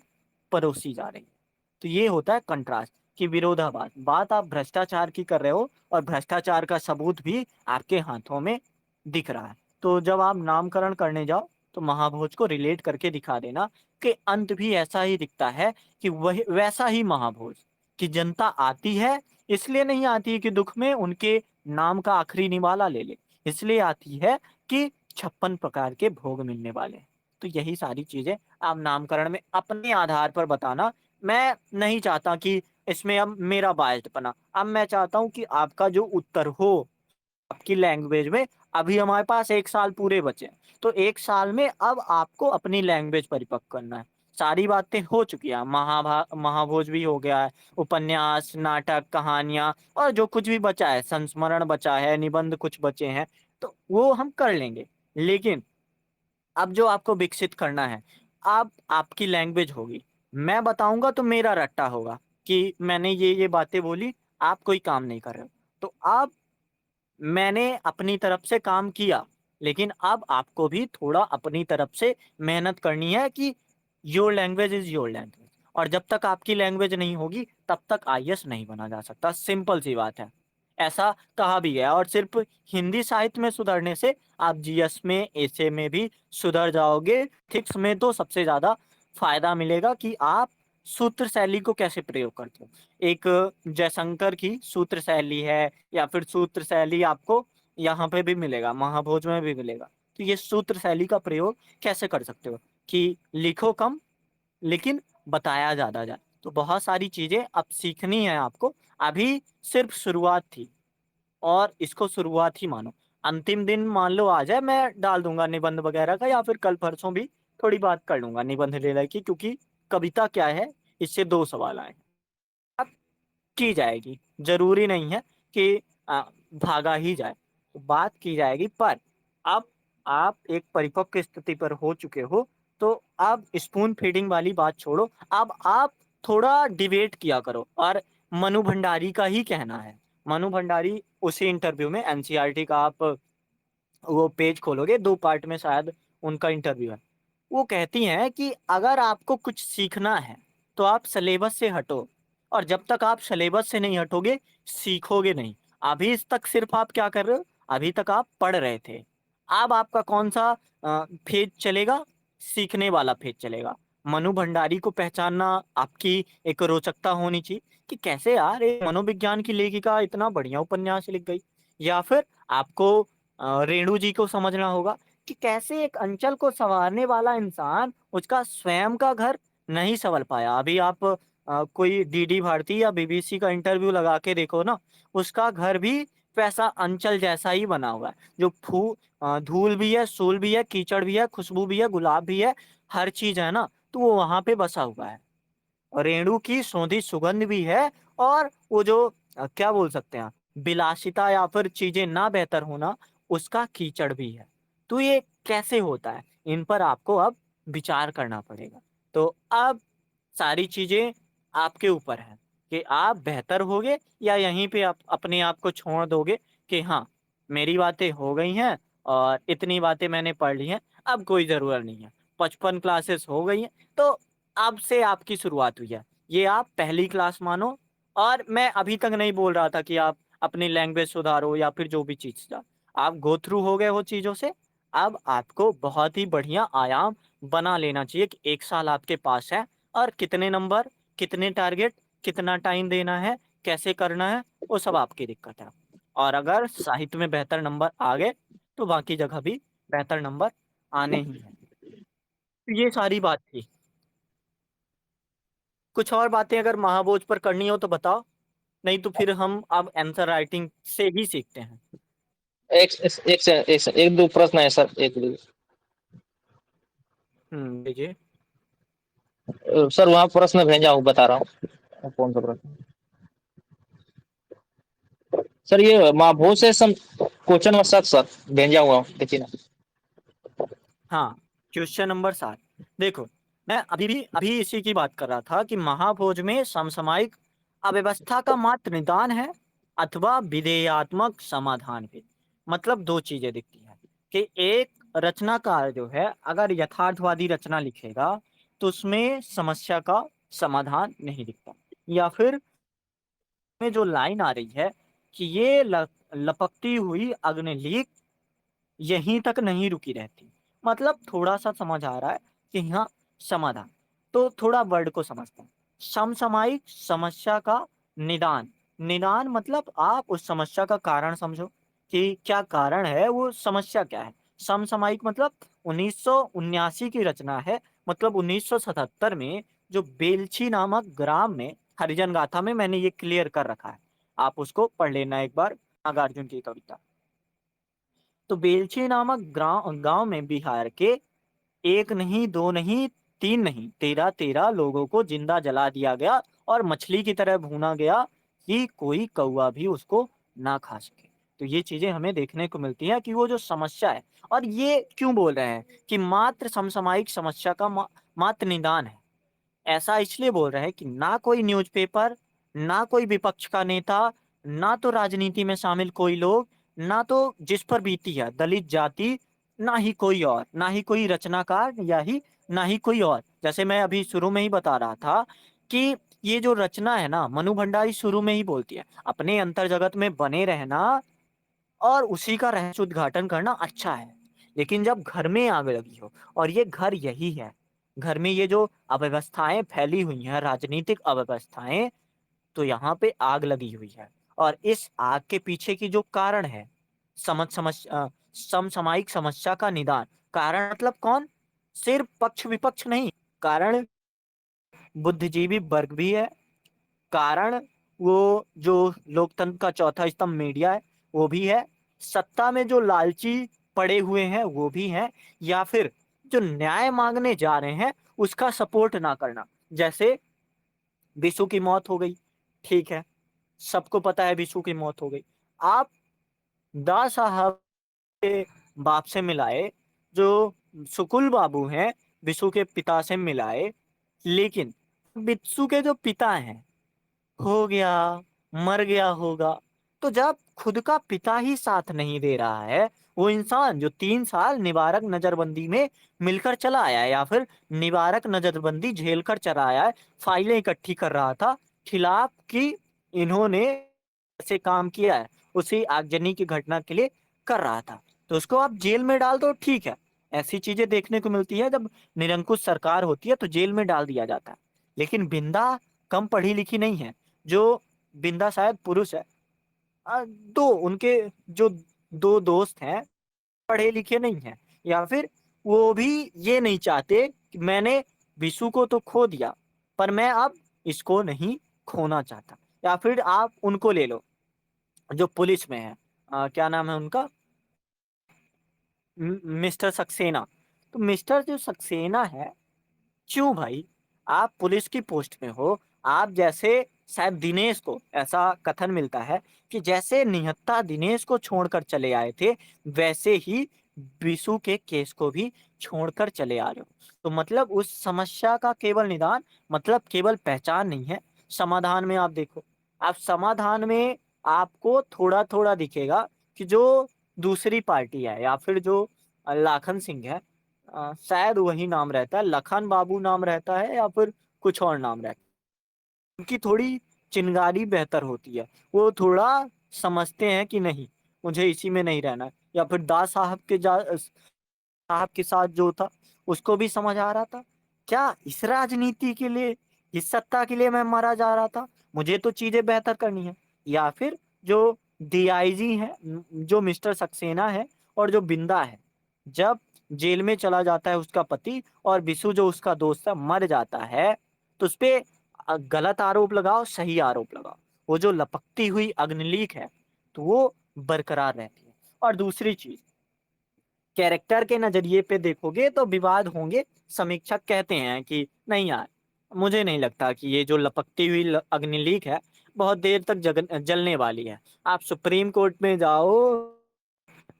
A: परोसी जा रही है। तो ये होता है कंट्रास्ट, कि विरोधाभास। बात आप भ्रष्टाचार की कर रहे हो, और भ्रष्टाचार का सबूत भी आपके हाथों में दिख रहा है। तो जब आप नामकरण करने जाओ, तो महाभोज को रिलेट करके दिखा देना कि अंत भी ऐसा ही दिखता है, कि वही वैसा ही महाभोज, कि जनता आती है, इसलिए नहीं आती है कि दुःख में उनके नाम का आखिरी निवाला ले ले, इसलिए आती है कि 56 प्रकार के भोग मिलने वाले हैं। तो यही सारी चीज़ें आप नामकरण में अपने आधार पर बताना। मैं नहीं चाहता कि इसमें अब मेरा बायस्ड बना। अब मैं चाहता हूँ कि आपका जो उत्तर हो, आपकी लैंग्वेज में। अभी हमारे पास 1 साल पूरे बचे हैं। तो 1 साल में अब आपको अपनी लैंग्वेज परिपक्व करना है। सारी बातें हो चुकी हैं, महाभोज भी हो गया है, उपन्यास, नाटक, कहानियाँ, और जो कुछ भी बचा है, संस्मरण बचा है, निबंध कुछ बचे हैं, तो वो हम कर लेंगे। लेकिन अब जो आपको विकसित करना है, अब आपकी लैंग्वेज होगी। मैं बताऊँगा तो मेरा रट्टा होगा कि मैंने ये बातें बोली, आप कोई काम नहीं कर रहे हो। तो अब मैंने अपनी तरफ से काम किया, लेकिन अब आपको भी थोड़ा अपनी तरफ से मेहनत करनी है कि your language is your language, और जब तक आपकी लैंग्वेज नहीं होगी, तब तक आईएएस नहीं बना जा सकता, सिंपल सी बात है। ऐसा कहा भी है, और सिर्फ़ हिंदी साहित्य में सुधरने से आप जीएस में, एसे में भी सुधर जाओगे। एथिक्स में तो सबसे ज़्यादा फ़ायदा मिलेगा कि आप सूत्र शैली को कैसे प्रयोग करते हो। एक जयशंकर की सूत्र शैली है, या फिर सूत्र शैली आपको यहाँ पे भी मिलेगा, महाभोज में भी मिलेगा। तो ये सूत्र शैली का प्रयोग कैसे कर सकते हो कि लिखो कम, लेकिन बताया ज़्यादा जाए। तो बहुत सारी चीज़ें अब सीखनी है आपको। अभी सिर्फ़ शुरुआत थी, और इसको शुरुआत ही मानो। अंतिम दिन मान लो आ जाए, मैं डाल दूंगा निबंध वगैरह का, या फिर कल परसों भी थोड़ी बात कर लूंगा निबंध लेखन की, क्योंकि कविता क्या है, इससे 2 सवाल आए, अब की जाएगी, जरूरी नहीं है कि भागा ही जाए, तो बात की जाएगी। पर अब आप एक परिपक्व स्थिति पर हो चुके हो, तो अब स्पून फीडिंग वाली बात छोड़ो, अब आप थोड़ा डिबेट किया करो। और मनु भंडारी का ही कहना है, मनु भंडारी उसी इंटरव्यू में, एनसीईआरटी का आप वो पेज खोलोगे, 2 पार्ट में शायद उनका इंटरव्यू है, वो कहती हैं कि अगर आपको कुछ सीखना है तो आप सिलेबस से हटो, और जब तक आप सिलेबस से नहीं हटोगे सीखोगे नहीं। अभी इस तक सिर्फ आप क्या कर रहे हो, अभी तक आप पढ़ रहे थे, अब आपका कौन सा फेज चलेगा, सीखने वाला फेज चलेगा। मनु भंडारी को पहचानना आपकी एक रोचकता होनी चाहिए कि कैसे यार एक मनोविज्ञान की लेखिका इतना बढ़िया उपन्यास लिख गई। या फिर आपको रेणु जी को समझना होगा कि कैसे एक अंचल को संवारने वाला इंसान उसका स्वयं का घर नहीं संभल पाया। अभी आप कोई डीडी भारती या बीबीसी का इंटरव्यू लगा के देखो ना, उसका घर भी वैसा अंचल जैसा ही बना हुआ है, जो धूल भी है, सूल भी है, कीचड़ भी है, खुशबू भी है, गुलाब भी है, हर चीज है ना, तो वो वहां पे बसा हुआ है। रेणु की सौंधी सुगंध भी है, और वो जो क्या बोल सकते हैं, विलासिता या फिर चीजें ना बेहतर होना, उसका कीचड़ भी है। तो ये कैसे होता है, इन पर आपको अब विचार करना पड़ेगा। तो अब सारी चीजें आपके ऊपर है कि आप बेहतर होगे या यहीं पे आप अपने आप को छोड़ दोगे कि हाँ, मेरी बातें हो गई हैं और इतनी बातें मैंने पढ़ ली हैं, अब कोई जरूरत नहीं है, 55 क्लासेस हो गई हैं, तो अब से आपकी शुरुआत हुई है, ये आप पहली क्लास मानो। और मैं अभी तक नहीं बोल रहा था कि आप अपनी लैंग्वेज सुधारो या फिर जो भी चीज था, आप गो थ्रू हो गए हो चीजों से, अब आपको बहुत ही बढ़िया आयाम बना लेना चाहिए कि 1 साल आपके पास है, और कितने नंबर, कितने टारगेट, कितना टाइम देना है, कैसे करना है, वो सब आपकी दिक्कत है। और अगर साहित्य में बेहतर नंबर आ गए तो बाकी जगह भी बेहतर नंबर आने ही हैं। तो ये सारी बात थी। कुछ और बातें अगर महाभोज पर करनी हो तो बताओ, नहीं तो फिर हम अब आंसर राइटिंग से ही सीखते हैं।
B: एक दो प्रश्न है सर, एक दो।
A: लीजिए।
B: सर वहाँ प्रश्न भेजा हूँ, बता रहा हूँ कौन सा प्रश्न। सर ये महाभोज से सम क्वेश्चन नंबर 7 सर भेजा हुआ हूँ, देखिए ना।
A: हाँ, क्वेश्चन नंबर 7, देखो, मैं अभी इसी की बात कर रहा था कि महाभोज में समसामयिक अव्यवस्था का मात्र निदान है अथवा विधेयात्मक समाधान है। मतलब 2 चीजें दिखती हैं कि एक रचनाकार जो है अगर यथार्थवादी रचना लिखेगा तो उसमें समस्या का समाधान नहीं दिखता, या फिर में जो लाइन आ रही है कि ये लपकती हुई अग्निलीक यहीं तक नहीं रुकी रहती, मतलब थोड़ा सा समझ आ रहा है कि हाँ, समाधान। तो थोड़ा वर्ड को समझते हैं, समसामयिक समस्या का निदान। निदान मतलब आप उस समस्या का कारण समझो कि क्या कारण है, वो समस्या क्या है। समसामयिक मतलब 1979 की रचना है, मतलब 1977 में जो बेलछी नामक ग्राम में, हरिजन गाथा में मैंने ये क्लियर कर रखा है, आप उसको पढ़ लेना एक बार, नागार्जुन की कविता। तो बेलछी नामक गांव गांव में बिहार के एक नहीं, दो नहीं, तीन नहीं, 13 लोगों को जिंदा जला दिया गया और मछली की तरह भूना गया कि कोई कौवा भी उसको ना खा सके। तो ये चीजें हमें देखने को मिलती हैं कि वो जो समस्या है, और ये क्यों बोल रहे हैं कि मात्र समसामयिक समस्या का मात्र निदान है, ऐसा इसलिए बोल रहे हैं कि ना कोई न्यूज़पेपर, ना कोई विपक्ष का नेता, ना तो राजनीति में शामिल कोई लोग, ना तो जिस पर बीती है दलित जाति, ना ही कोई और, ना ही कोई रचनाकार, या ही ना ही कोई और। जैसे मैं अभी शुरू में ही बता रहा था कि ये जो रचना है ना, मनु भंडारी शुरू में ही बोलती है अपने अंतर जगत में बने रहना और उसी का रहस्य उद्घाटन करना अच्छा है, लेकिन जब घर में आग लगी हो, और ये घर यही है, घर में ये जो अव्यवस्थाएं फैली हुई हैं, राजनीतिक अव्यवस्थाएं, तो यहाँ पे आग लगी हुई है। और इस आग के पीछे की जो कारण है, समसामयिक समस्या का निदान, कारण मतलब कौन, सिर्फ पक्ष विपक्ष नहीं, कारण बुद्धिजीवी वर्ग भी है, कारण वो जो लोकतंत्र का चौथा स्तंभ मीडिया है वो भी है, सत्ता में जो लालची पड़े हुए हैं वो भी हैं, या फिर जो न्याय मांगने जा रहे हैं उसका सपोर्ट ना करना। जैसे बिशु की मौत हो गई, ठीक है, सबको पता है बिशु की मौत हो गई। आप दा साहब के बाप से मिलाए, जो सुकुल बाबू हैं बिशु के पिता से मिलाए, लेकिन बिच्छू के जो पिता हैं, हो गया, मर गया होगा। तो जब खुद का पिता ही साथ नहीं दे रहा है, वो इंसान जो 3 साल निवारक नजरबंदी में मिलकर चला आया है, या फिर निवारक नजरबंदी झेल कर चला आया है, फाइलें इकट्ठी कर रहा था खिलाफ कि इन्होंने ऐसे काम किया है, उसी आगजनी की घटना के लिए कर रहा था, तो उसको आप जेल में डाल दो, ठीक है। ऐसी चीजें देखने को मिलती है, जब निरंकुश सरकार होती है तो जेल में डाल दिया जाता है। लेकिन बिंदा कम पढ़ी लिखी नहीं है, जो बिंदा शायद पुरुष है। दो उनके जो दो दोस्त हैं पढ़े लिखे नहीं हैं, या फिर वो भी ये नहीं चाहते कि मैंने विशु को तो खो दिया, पर मैं अब इसको नहीं खोना चाहता। या फिर आप उनको ले लो जो पुलिस में है, क्या नाम है उनका, मिस्टर सक्सेना। तो मिस्टर जो सक्सेना है, क्यों भाई, आप पुलिस की पोस्ट में हो, आप जैसे शायद दिनेश को, ऐसा कथन मिलता है कि जैसे निहत्था दिनेश को छोड़कर चले आए थे, वैसे ही बिशु के केस को भी छोड़कर चले आ रहे हो। तो मतलब उस समस्या का केवल निदान, मतलब केवल पहचान नहीं है, समाधान में आप देखो। आप समाधान में आपको थोड़ा थोड़ा दिखेगा कि जो दूसरी पार्टी है, या फिर जो लाखन सिंह है, शायद वही नाम रहता है, लखन बाबू नाम रहता है, या फिर कुछ और नाम रहता है, उनकी थोड़ी चिंगारी बेहतर होती है। वो थोड़ा समझते हैं कि नहीं, मुझे इसी में नहीं रहना है। या फिर दास साहब के साथ जो था, उसको भी समझ आ रहा था, क्या इस राजनीति के लिए, इस सत्ता के लिए मैं मारा जा रहा था, मुझे तो चीजें बेहतर करनी है। या फिर जो डीआईजी है, जो मिस्टर सक्सेना है, और जो बिंदा है, जब जेल में चला जाता है उसका पति, और बिशु जो उसका दोस्त है मर जाता है, तो उस पे गलत आरोप लगाओ, सही आरोप लगाओ, वो जो लपकती हुई अग्निलीक है, तो वो बरकरार रहती है। और दूसरी चीज, कैरेक्टर के नजरिए पे देखोगे तो विवाद होंगे। समीक्षक कहते हैं कि नहीं यार, मुझे नहीं लगता कि ये जो लपकती हुई अग्निलीक है बहुत देर तक जलने वाली है। आप सुप्रीम कोर्ट में जाओ,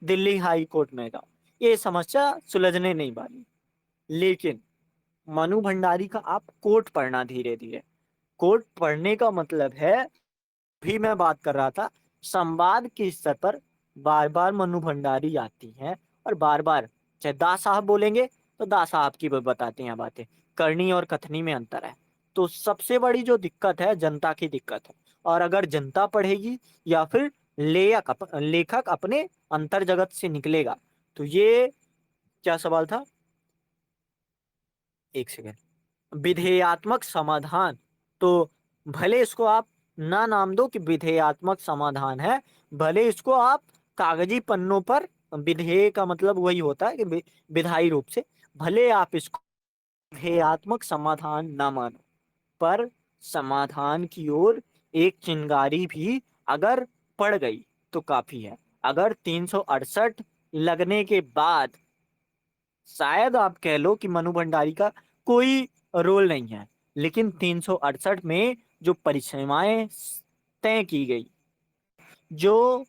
A: दिल्ली हाई कोर्ट में जाओ, ये समस्या सुलझने नहीं वाली। लेकिन मनु भंडारी का आप कोर्ट पढ़ना धीरे धीरे। कोर्ट पढ़ने का मतलब है, भी मैं बात कर रहा था, संवाद के स्तर पर बार बार मनु भंडारी आती हैं, और बार बार चाहे दास साहब बोलेंगे तो दास साहब की भी बताते हैं बातें। करनी और कथनी में अंतर है। तो सबसे बड़ी जो दिक्कत है, जनता की दिक्कत है। और अगर जनता पढ़ेगी, या फिर लेखक अपने अंतर जगत से निकलेगा, तो ये क्या सवाल था, एक सेकेंड, विधेयात्मक समाधान, तो भले इसको आप ना नाम दो कि विधेयात्मक समाधान है, भले इसको आप कागजी पन्नों पर, विधेय का मतलब वही होता है कि विधायी रूप से, भले आप इसको विधेयात्मक समाधान ना मानो, पर समाधान की ओर एक चिंगारी भी अगर पड़ गई तो काफी है। अगर 368 लगने के बाद, शायद आप कह लो कि मनु भंडारी का कोई रोल नहीं है, लेकिन 368 में जो परिसीमाएं तय की गई, जो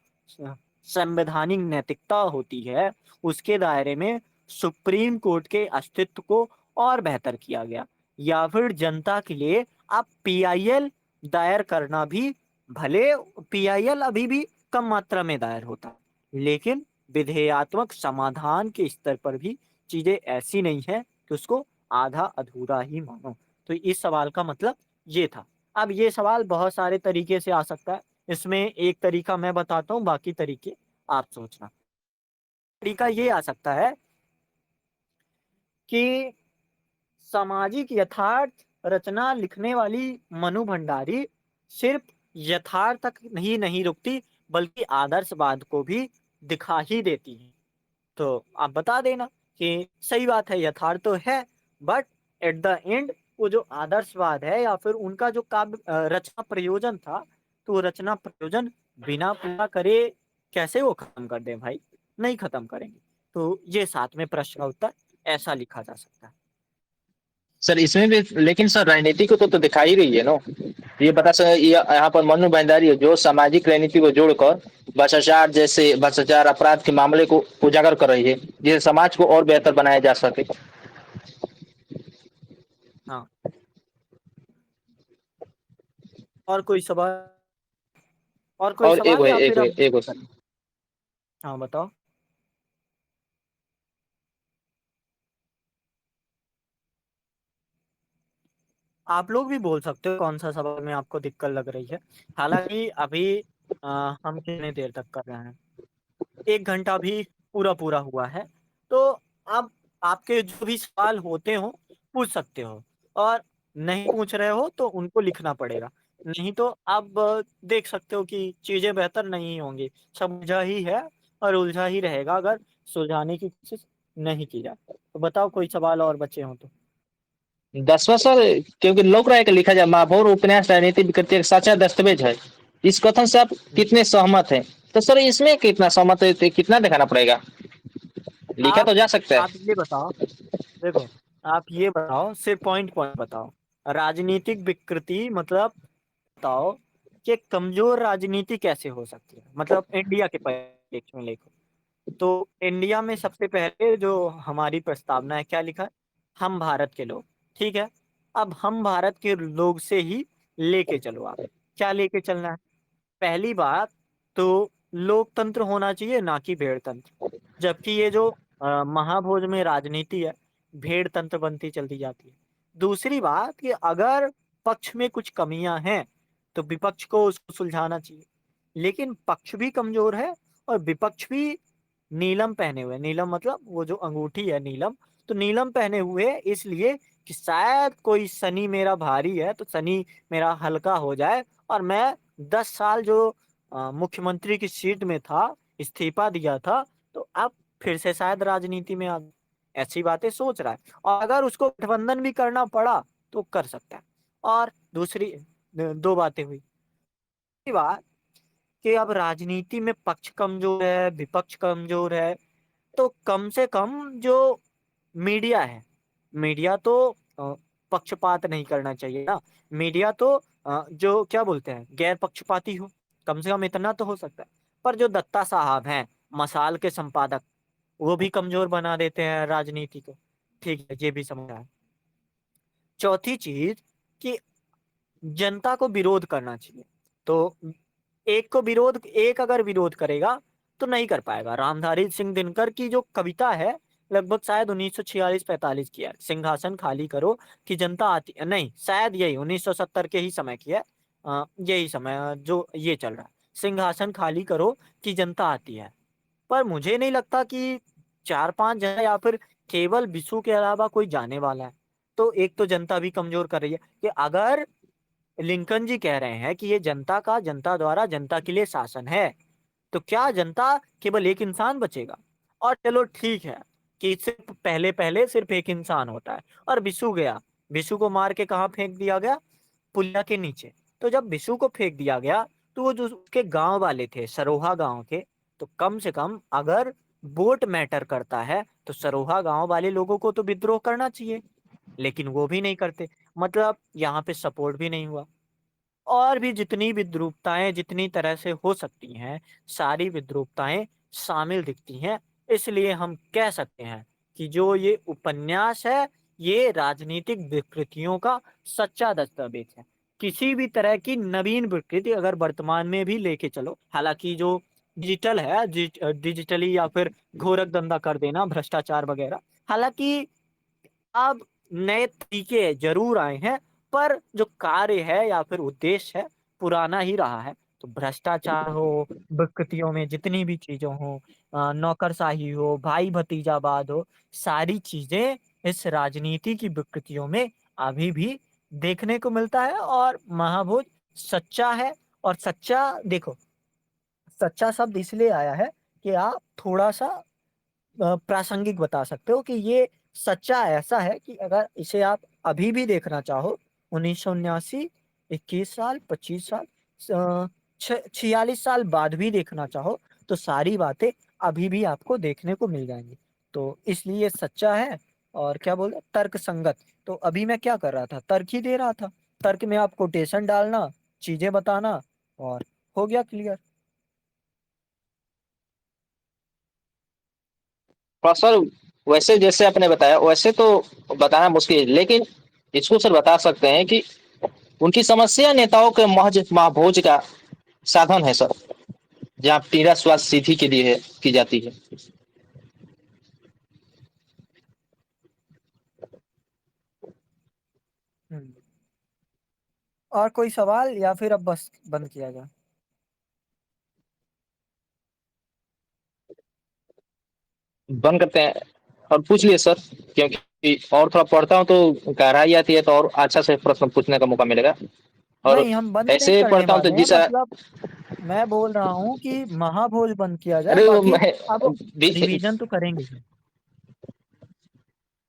A: संवैधानिक नैतिकता होती है, उसके दायरे में सुप्रीम कोर्ट के अस्तित्व को और बेहतर किया गया। या फिर जनता के लिए आप पीआईएल दायर करना भी, भले पीआईएल अभी भी कम मात्रा में दायर होता है, लेकिन विधेयात्मक समाधान के स्तर पर भी चीजें ऐसी नहीं है कि उसको आधा अधूरा ही मानो। तो इस सवाल का मतलब ये था। अब ये सवाल बहुत सारे तरीके से आ सकता है, इसमें एक तरीका मैं बताता हूँ, बाकी तरीके आप सोचना। तरीका ये आ सकता है कि सामाजिक यथार्थ रचना लिखने वाली मनु भंडारी सिर्फ यथार्थ तक नहीं रुकती, बल्कि आदर्शवाद को भी दिखा ही देती है। तो आप बता देना कि सही बात है, यथार्थ तो है, बट एट द एंड वो जो आदर्शवाद है, या फिर उनका जो काव्य रचना प्रयोजन था, तो वो रचना प्रयोजन बिना पूरा करे कैसे वो खत्म कर दें भाई? नहीं खत्म करेंगे। तो ये 7वें प्रश्न का उत्तर ऐसा लिखा जा सकता है।
B: सर इसमें भी लेकिन सर राजनीति को तो दिखा ही रही है ना। ये बता सर ये यहाँ पर मनु भंडारी है जो सामाजिक राजनीति को जोड़कर भ्रष्टाचार अपराध के मामले को उजागर कर रही है जिससे समाज को और बेहतर बनाया जा सके।
A: हाँ, और कोई सवाल? और कोई
B: और
A: सवाल या
B: एक
A: फिर अब?
B: एक क्वेश्चन।
A: हाँ, बताओ। आप लोग भी बोल सकते हो कौन सा सवाल में आपको दिक्कत लग रही है। हालाँकि अभी हम कितनी देर तक कर रहे हैं? 1 घंटा भी पूरा हुआ है। तो आप आपके जो भी सवाल होते हो, पूछ सकते हो, और नहीं पूछ रहे हो तो उनको लिखना पड़ेगा। नहीं तो आप देख सकते हो कि चीज़ें बेहतर नहीं होंगी, सब उलझा ही है और उलझा ही रहेगा अगर सुलझाने की कोशिश नहीं की जाए। तो बताओ कोई सवाल और बचे हों तो?
B: 10वां सर क्योंकि लोक राय का लिखा जाए महापौर उपन्यास राजनीति विकृति एक साचा दस्तावेज है। इस कथन से आप
A: हुँ।
B: कितने सहमत हैं? तो सर इसमें कितना सहमत है तो कितना दिखाना पड़ेगा? लिखा
A: आप
B: तो जा सकता
A: आप
B: है।
A: ये बताओ, देखो, आप ये बताओ, सिर्फ पॉइंट बताओ। राजनीतिक विकृति मतलब बताओ कि कमजोर राजनीति कैसे हो सकती है? मतलब इंडिया के परिप्रेक्ष्य में देखो, तो इंडिया में सबसे पहले जो हमारी प्रस्तावना है, क्या लिखा है? हम भारत के लोग, ठीक है? अब हम भारत के लोग से ही लेके चलो आप। क्या लेके चलना है? पहली बात तो लोकतंत्र होना चाहिए, ना कि भेड़तंत्र। जबकि ये जो महाभोज में राजनीति है, भेड़तंत्र बनती चलती जाती है। दूसरी बात कि अगर पक्ष में कुछ कमियां हैं, तो विपक्ष को उसको सुलझाना चाहिए। लेकिन पक्ष भी कमजोर है और विपक्ष भी नीलम पहने हुए, नीलम मतलब वो जो अंगूठी है नीलम, तो नीलम पहने हुए है इसलिए कि शायद कोई शनि मेरा भारी है तो शनि मेरा हल्का हो जाए और मैं 10 साल जो मुख्यमंत्री की सीट में था, इस्तीफा दिया था, तो अब फिर से शायद राजनीति में आ, ऐसी बातें सोच रहा है। और अगर उसको गठबंधन भी करना पड़ा तो कर सकता है। और दूसरी 2 बातें हुई। तीसरी बात कि अब राजनीति में पक्ष कमजोर है, विपक्ष कमजोर है, तो कम से कम जो मीडिया है, मीडिया तो पक्षपात नहीं करना चाहिए ना। मीडिया तो जो क्या बोलते हैं, गैर पक्षपाती हो, कम से कम इतना तो हो सकता है। पर जो दत्ता साहब हैं, मसाल के संपादक, वो भी कमजोर बना देते हैं राजनीति को। ठीक है, ये भी समझ आया। चौथी चीज कि जनता को विरोध करना चाहिए। तो एक अगर विरोध करेगा तो नहीं कर पाएगा। रामधारी सिंह दिनकर की जो कविता है, लगभग शायद 1946-45 की है, सिंहासन खाली करो कि जनता आती, नहीं शायद यही 1970 के ही समय की है। यही समय जो ये चल रहा है, सिंहासन खाली करो कि जनता आती है। पर मुझे नहीं लगता कि 4-5 जने या फिर केवल बिशु के अलावा कोई जाने वाला है। तो एक तो जनता भी कमजोर कर रही है कि अगर लिंकन जी कह रहे हैं कि ये जनता का, जनता द्वारा जनता के लिए शासन है, तो क्या जनता केवल एक इंसान बचेगा? और चलो ठीक है कि सिर्फ पहले पहले सिर्फ एक इंसान होता है और बिशु गया, बिशु को मार के कहाँ फेंक दिया गया? पुलिया के नीचे। तो जब बिशु को फेंक दिया गया तो वो जो उसके गांव वाले थे, सरोहा गांव के, तो कम से कम अगर वोट मैटर करता है तो सरोहा गांव वाले लोगों को तो विद्रोह करना चाहिए, लेकिन वो भी नहीं करते। मतलब यहाँ पे सपोर्ट भी नहीं हुआ। और भी जितनी विद्रूपताएं जितनी तरह से हो सकती हैं, सारी विद्रूपताएं शामिल दिखती हैं। इसलिए हम कह सकते हैं कि जो ये उपन्यास है, ये राजनीतिक विकृतियों का सच्चा दस्तावेज है। किसी भी तरह की नवीन विकृति अगर वर्तमान में भी लेके चलो, हालांकि जो डिजिटल है, डिजिटली या फिर घोरक धंधा कर देना, भ्रष्टाचार वगैरह, हालांकि अब नए तरीके जरूर आए हैं, पर जो कार्य है या फिर उद्देश्य है, पुराना ही रहा है। तो भ्रष्टाचार हो, विकृतियों में जितनी भी चीजें हो, नौकरशाही हो, भाई भतीजावाद हो, सारी चीजें इस राजनीति की विकृतियों में अभी भी देखने को मिलता है। और महाभोज सच्चा है। और सच्चा देखो, सच्चा शब्द इसलिए आया है कि आप थोड़ा सा प्रासंगिक बता सकते हो कि ये सच्चा ऐसा है कि अगर इसे आप अभी भी देखना चाहो, 1979, 21 साल, 25 साल, 46 साल बाद भी देखना चाहो, तो सारी बातें अभी भी आपको देखने को मिल जाएंगी। तो इसलिए ये सच्चा है और क्या बोले तर्क संगत। तो अभी मैं क्या कर रहा था, तर्क ही दे रहा था। तर्क में आप कोटेशन डालना, चीजें बताना, और हो गया क्लियर।
B: हाँ सर, वैसे जैसे आपने बताया वैसे तो बताना मुश्किल है, लेकिन इसको सर बता सकते हैं कि उनकी समस्या नेताओं के महज महाभोज का साधन है सर, जहाँ पीड़ा स्वास्थ्य सीधी के लिए है की जाती है।
A: हम्म। और कोई सवाल या फिर अब बस बंद किया जाए?
B: बंद करते हैं और पूछ लिए सर, क्योंकि और थोड़ा पढ़ता हूँ तो गहराई आती है तो और अच्छा से प्रश्न पूछने का मौका मिलेगा। और
A: नहीं, हम बंद नहीं
B: ऐसे
A: करने
B: पढ़ता हूँ तो
A: वाले हैं,
B: जिस
A: मतलब मैं बोल रहा हूँ कि महाभोज बंद किया जाए,
B: अरे वो
A: बाकी
B: मैं
A: अब
B: भी
A: रिवीजन तो करेंगे ही।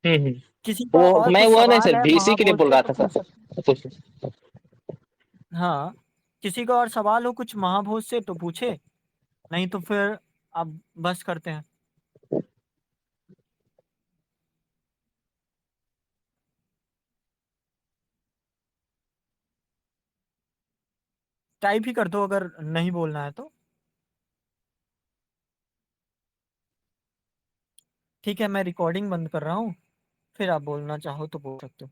B: हम्म।
A: किसी का
B: वो
A: और
B: मैं
A: कुछ
B: वो नहीं
A: सवाल
B: सर
A: है
B: भीसी के लिए
A: महाभोज
B: बोल
A: से
B: रहा
A: तो
B: था
A: पूछ
B: सर।
A: सकते
B: पूछ-
A: हैं। हाँ, किसी का और सवाल हो कुछ महाभोज से तो पूछे, नहीं तो फिर अब बस करते हैं। टाइप ही कर दो अगर नहीं बोलना है तो। ठीक है, मैं रिकॉर्डिंग बंद कर रहा हूँ, फिर आप बोलना चाहो तो बोल सकते हो।